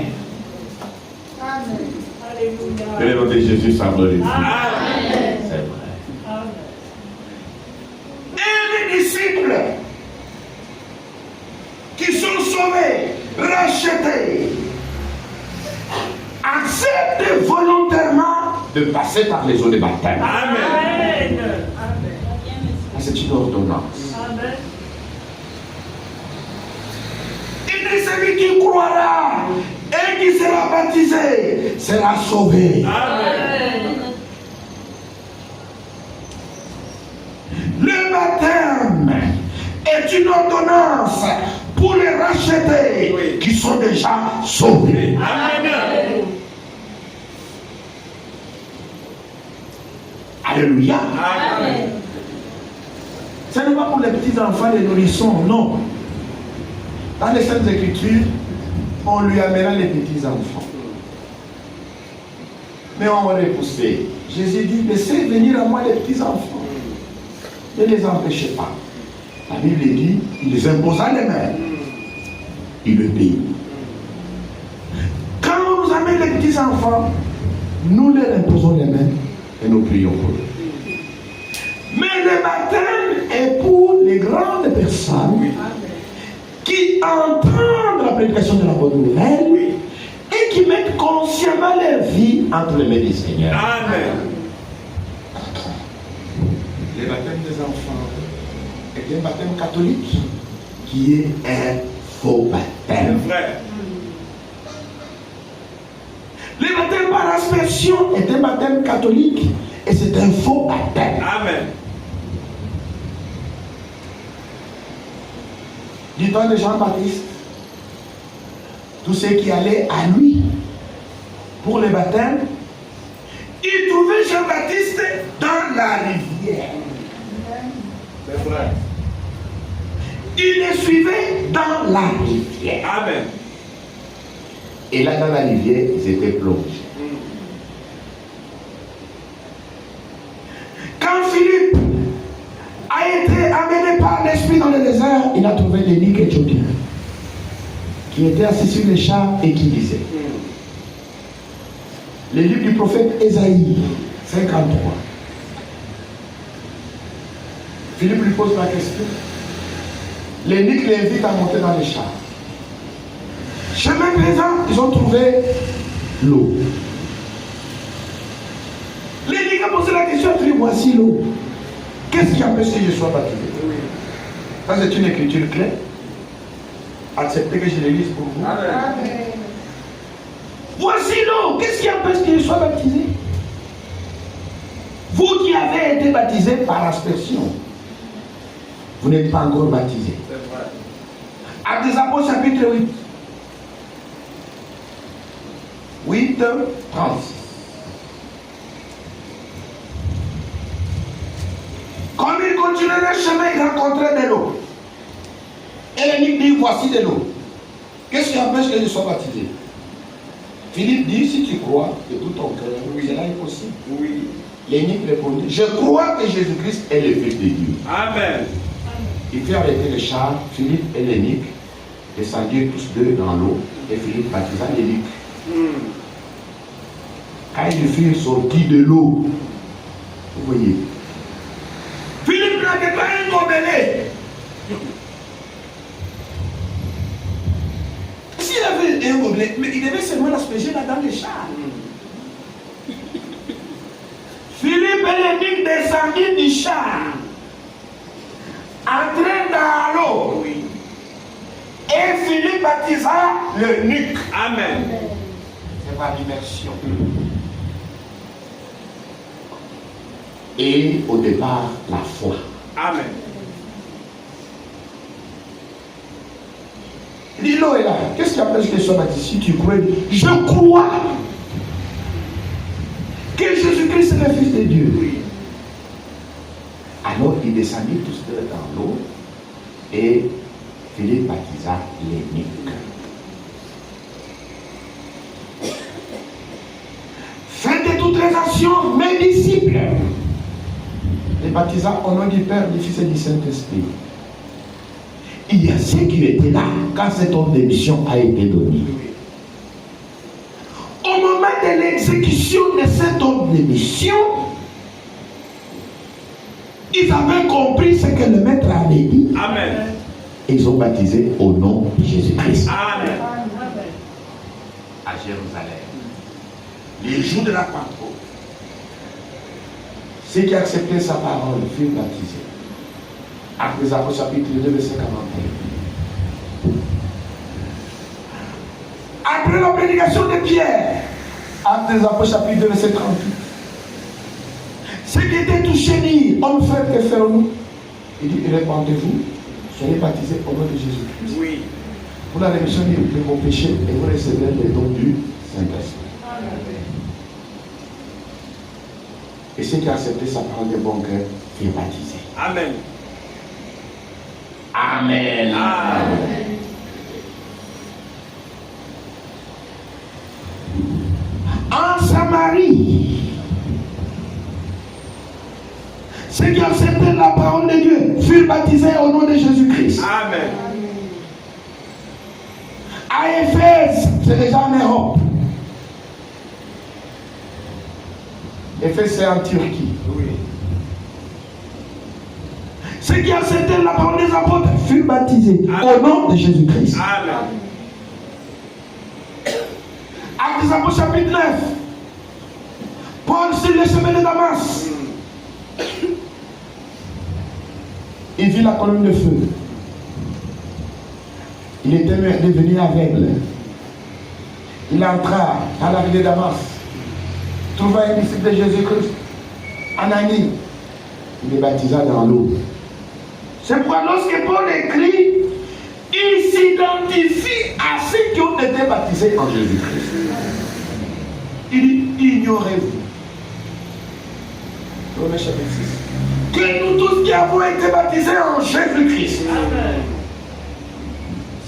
Que le nom de Jésus soit glorifié. Amen. C'est vrai. Amen. Et les disciples qui sont sauvés, rachetés, acceptent volontairement de passer par les eaux de baptême. Amen. C'est une ordonnance. Amen. Il dit celui qui croira et qui sera baptisé sera sauvé. Amen. Le baptême est une ordonnance pour les rachetés Oui. qui sont déjà sauvés. Amen. Alléluia. Amen. Ce n'est pas pour les petits enfants, les nourrissons, non. Dans les Saintes Écritures, on lui amènera les petits enfants. Mais on va repousser. Jésus dit, laissez venir à moi les petits enfants. Ne les empêchez pas. La Bible dit, il les imposa les mains. Il le paye. Quand on nous amène les petits enfants, nous leur imposons les mains et nous prions pour eux. Mais le baptême est pour les grandes personnes qui entendent la prédication de la bonne nouvelle et qui mettent consciemment leur vie entre les mains du Seigneur. Amen. Le baptême des enfants est un baptême catholique qui est un faux baptême. Frère. Le baptême par aspersion est un baptême catholique et c'est un faux baptême. Amen. Du temps de Jean-Baptiste, tous ceux qui allaient à lui pour le baptême, ils trouvaient Jean-Baptiste dans la rivière. C'est vrai. Ils le suivaient dans la rivière. Amen. Et là, dans la rivière, ils étaient plongés. Quand Philippe a été amené par l'Esprit dans le désert, il a trouvé l'eunuque éthiopien qui était assis sur les chars et qui disait, le livre du prophète Ésaïe 53. Philippe lui pose la question. L'eunuque l'invite à monter dans les chars. Chemin présent, ils ont trouvé l'eau. L'eunuque a posé la question, il dit, voici l'eau. Qu'est-ce qui empêche que je sois baptisé? Ça, c'est une écriture claire. Acceptez que je le lise pour vous. Amen. Voici l'eau. Qu'est-ce qui empêche que je sois baptisé? Vous qui avez été baptisé par aspersion, vous n'êtes pas encore baptisé. C'est vrai. Actes des Apôtres, chapitre 8. 8, 36. Comme il continuait le chemin, il rencontrait de l'eau. Et l'eunuque dit, voici de l'eau. Qu'est-ce qui empêche que je sois baptisé? Philippe dit, si tu crois de tout ton cœur, cela est possible. Oui. L'eunuque répondit, je crois que Jésus-Christ est le Fils de Dieu. Amen. Il fit arrêter le char, Philippe et l'eunuque descendirent tous deux dans l'eau, et Philippe baptisa l'eunuque. Quand ils furent sortis de l'eau, vous voyez, Philippe n'avait pas un gobelet. S'il Mais il devait seulement l'asperger là dans les chars. Philippe et l'eunuque descendit du char, entrèrent dans l'eau. Oui. Et Philippe baptisa l'eunuque. Amen. C'est par l'immersion. Et au départ, la foi. Amen. Il dit, l'eau est là. Qu'est-ce qui empêche que je sois baptisé? Si tu crois, je crois que Jésus-Christ est le Fils de Dieu. Oui. Alors ils descendirent tous deux dans l'eau et Philippe baptisa l'eunuque. Faites de toutes les actions mes disciples. Les baptisa au nom du Père, du Fils et du Saint-Esprit. Il y a ceux qui étaient là quand cet ordre de mission a été donné. Au moment de l'exécution de cet ordre de mission, ils avaient compris ce que le maître avait dit. Amen. Et ils ont baptisé au nom de Jésus-Christ. Amen. À Jérusalem. Les jours de la Pentecôte, ceux qui acceptaient sa parole furent baptisés. Actes des Apôtres chapitre 2 verset 41. Après la prédication de Pierre, Actes des Apôtres chapitre 2 verset 38. Ceux qui étaient touchés dirent, hommes frères, que ferons-nous? Il dit, répandez-vous, soyez baptisés au nom de Jésus-Christ. Oui. Pour la rémission de vos péchés et vous recevrez les dons du Saint-Esprit. Et ceux qui acceptaient sa parole de bon cœur furent baptisés. Amen. Amen. Amen. En Samarie, ceux qui acceptaient la parole de Dieu furent baptisés au nom de Jésus-Christ. Amen. À Éphèse, c'est déjà en Europe. Éphèse, c'est en Turquie. Oui. Ceux qui acceptaient la parole des apôtres furent baptisés au nom de Jésus-Christ. Amen. Actes des Apôtres chapitre 9. Paul sur le chemin de Damas. Il vit la colonne de feu. Il était devenu aveugle. Il entra dans la ville de Damas. Trouva un disciple de Jésus-Christ, Ananie. Il est baptisé dans l'eau. C'est pourquoi lorsque Paul écrit, il s'identifie à ceux qui ont été baptisés en Jésus-Christ. Il dit, ignorez-vous. Romains chapitre 6. Que nous tous qui avons été baptisés en Jésus-Christ. Amen.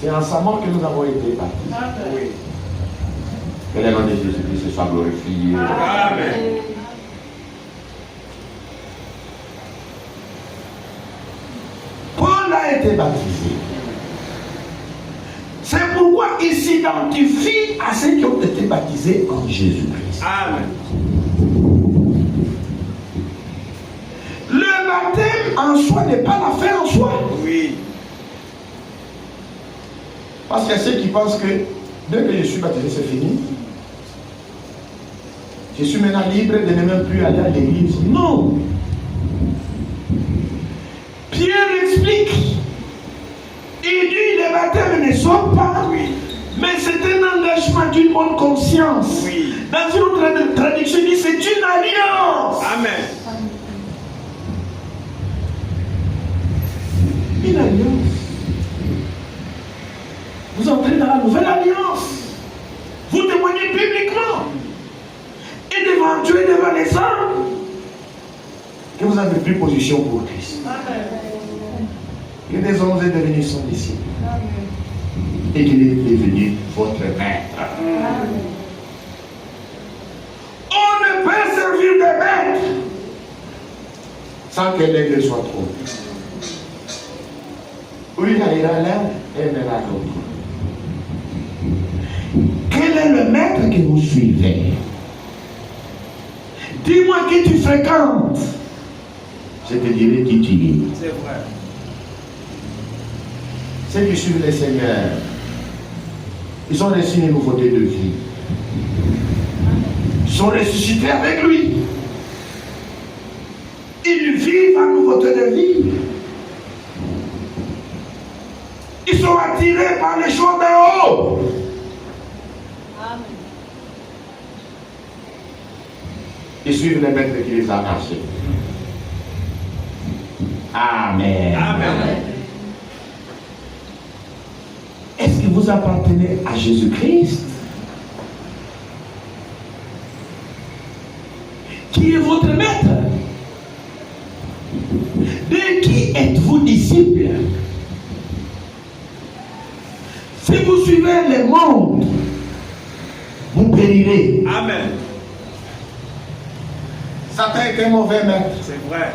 C'est en sa mort que nous avons été baptisés. Amen. Oui. Que le nom de Jésus-Christ soit glorifié. Amen. Paul a été baptisé. C'est pourquoi il s'identifie à ceux qui ont été baptisés en Jésus-Christ. Amen. Le baptême en soi n'est pas la fin en soi. Oui. Parce qu'il y a ceux qui pensent que dès que je suis baptisé, c'est fini. Je suis maintenant libre de ne même plus aller à l'église. Non. Pierre explique. Il dit les baptêmes ne sont pas, mais c'est un engagement d'une bonne conscience. Oui. Dans une autre traduction, il dit c'est une alliance. Amen. Une alliance. Vous entrez dans la nouvelle alliance. Vous témoignez publiquement. Et devant Dieu et devant les hommes que vous avez pris position pour Christ. Amen. Que des hommes est devenu son disciple. Et qu'il est devenu votre maître. On ne peut servir de maître sans que l'aigle soit trop. Oui, il ira l'un et mènera l'autre. Quel est le maître que vous suivez? Dis-moi qui tu fréquentes. Je te dirai qui tu es. C'est vrai. Ceux qui suivent le Seigneur, Ils ont reçu une nouveauté de vie. Ils sont ressuscités avec lui. Ils vivent en nouveauté de vie. Ils sont attirés par les choses d'en haut. Ils suivent les maîtres qui les ont marchés. Amen. Amen. Est-ce que vous appartenez à Jésus-Christ? Qui est votre maître? De qui êtes-vous disciple? Si vous suivez le monde, vous périrez. Amen. Satan est un mauvais maître. C'est vrai.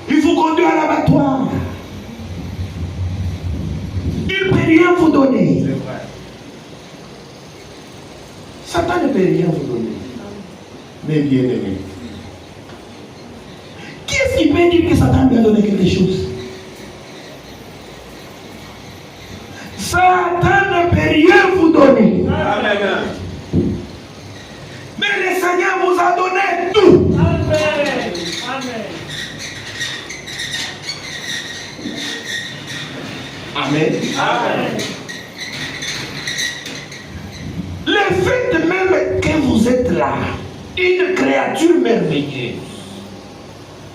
Il vous conduit à l'abattoir. Il ne peut rien vous donner. C'est vrai. Satan ne peut rien vous donner. Mais bien aimé. Qui est-ce qui peut dire que Satan lui a donné quelque chose? Satan ne peut rien vous donner. Amen. Mais le Seigneur vous a donné tout. Amen. Amen. Amen. Amen. Le fait même que vous êtes là, une créature merveilleuse,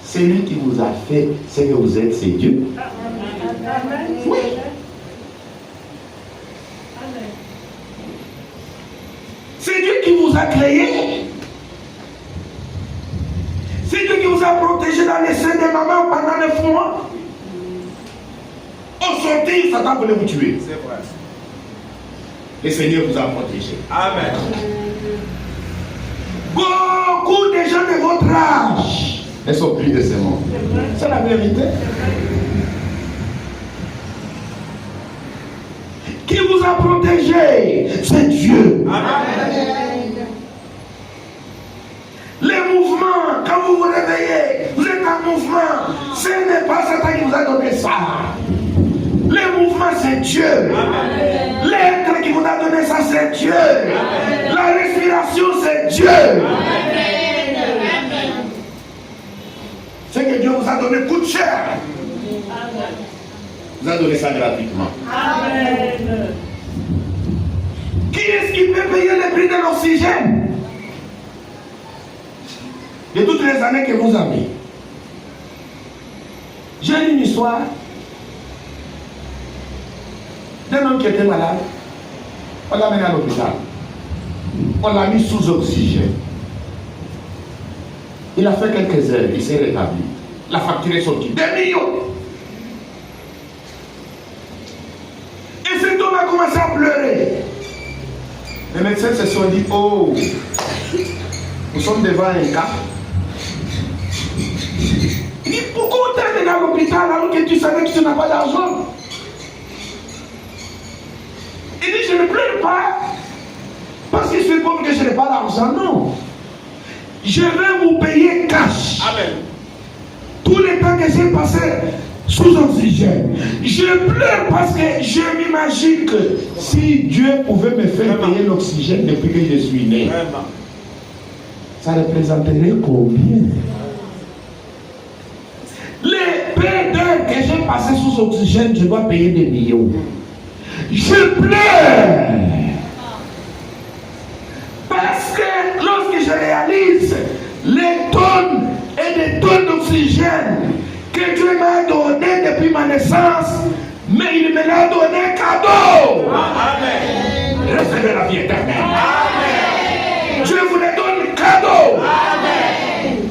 celui qui vous a fait ce que vous êtes, c'est Dieu. Amen. Oui. C'est Dieu qui vous a créé. C'est Dieu qui vous a protégé dans les seins de maman pendant 9 mois. Au sortir, Satan voulait vous tuer. C'est vrai. Le Seigneur vous a protégé. Amen. Beaucoup de gens de votre âge ne sont plus de ce monde. C'est la vérité. Qui vous a protégé? C'est Dieu. Amen. Les mouvements, quand vous vous réveillez, vous êtes en mouvement. Ce n'est pas Satan qui vous a donné ça. Les mouvements, c'est Dieu. Amen. L'être qui vous a donné ça, c'est Dieu. Amen. La respiration, c'est Dieu. Amen. Ce que Dieu vous a donné coûte cher. Vous a donné ça gratuitement. Amen. Qui est-ce qui peut payer le prix de l'oxygène? De toutes les années que vous avez. J'ai lu une histoire d'un homme qui était malade. On l'a mené à l'hôpital. On l'a mis sous oxygène. Il a fait quelques heures, il s'est rétabli. La facture est sortie. 2 millions. Et cet homme a commencé à pleurer. Les médecins se sont dit, oh, nous sommes devant un cas. Il dit, pourquoi tu es venu à l'hôpital alors que tu savais que tu n'as pas d'argent? Il dit, je ne pleure pas parce que je suis pauvre que je n'ai pas d'argent. Non. Je vais vous payer cash. Amen. Tout le temps que j'ai passé sous oxygène. Je pleure parce que je m'imagine que si Dieu pouvait me faire payer l'oxygène depuis que je suis né, Vraiment. ça représenterait combien? Les peu d'heures que j'ai passé sous oxygène, je dois payer des millions. Je pleure. Parce que lorsque je réalise les tonnes et des tonnes d'oxygène que Dieu m'a donné depuis ma naissance, mais il me l'a donné cadeau. Amen. Recevez la vie éternelle. Amen. Dieu vous les donne cadeau. Amen.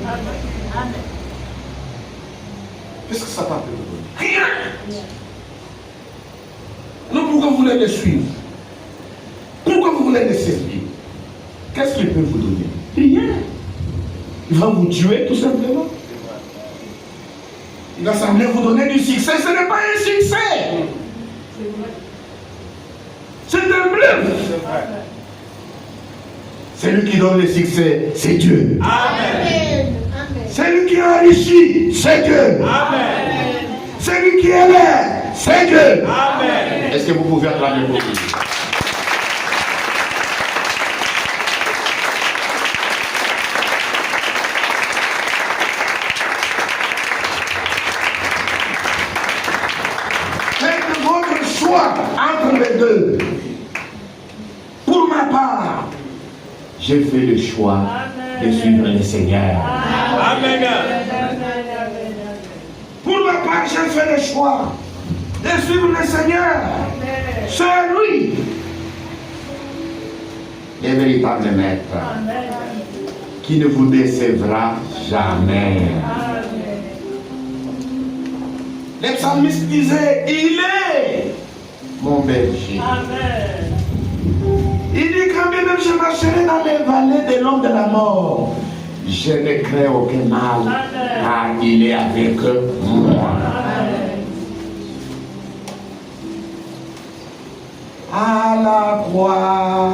Qu'est-ce que ça peut vous donner? Rien. Non, pourquoi vous voulez les suivre? Pourquoi vous voulez les servir? Qu'est-ce qu'il peut vous donner? Rien. Il va vous tuer tout simplement. Il va sembler vous donner du succès. Ce n'est pas un succès. C'est un bluff. C'est vrai. Celui qui donne le succès, c'est Dieu. Amen. Celui qui enrichit, c'est Dieu. Amen. Celui qui élève, c'est Dieu. Amen. Est-ce que vous pouvez acclamer pour lui? Faites votre choix entre les deux. Pour ma part, j'ai fait le choix de suivre le Seigneur. Amen. Pour ma part, j'ai fait le choix de suivre le Seigneur. C'est lui, le véritable maître, qui ne vous décevra jamais. Les psalmistes disaient, il est mon berger. Il dit, quand bien même je marcherai dans les vallées de l'ombre de la mort, je ne crains aucun mal, car il est avec moi. À la croix,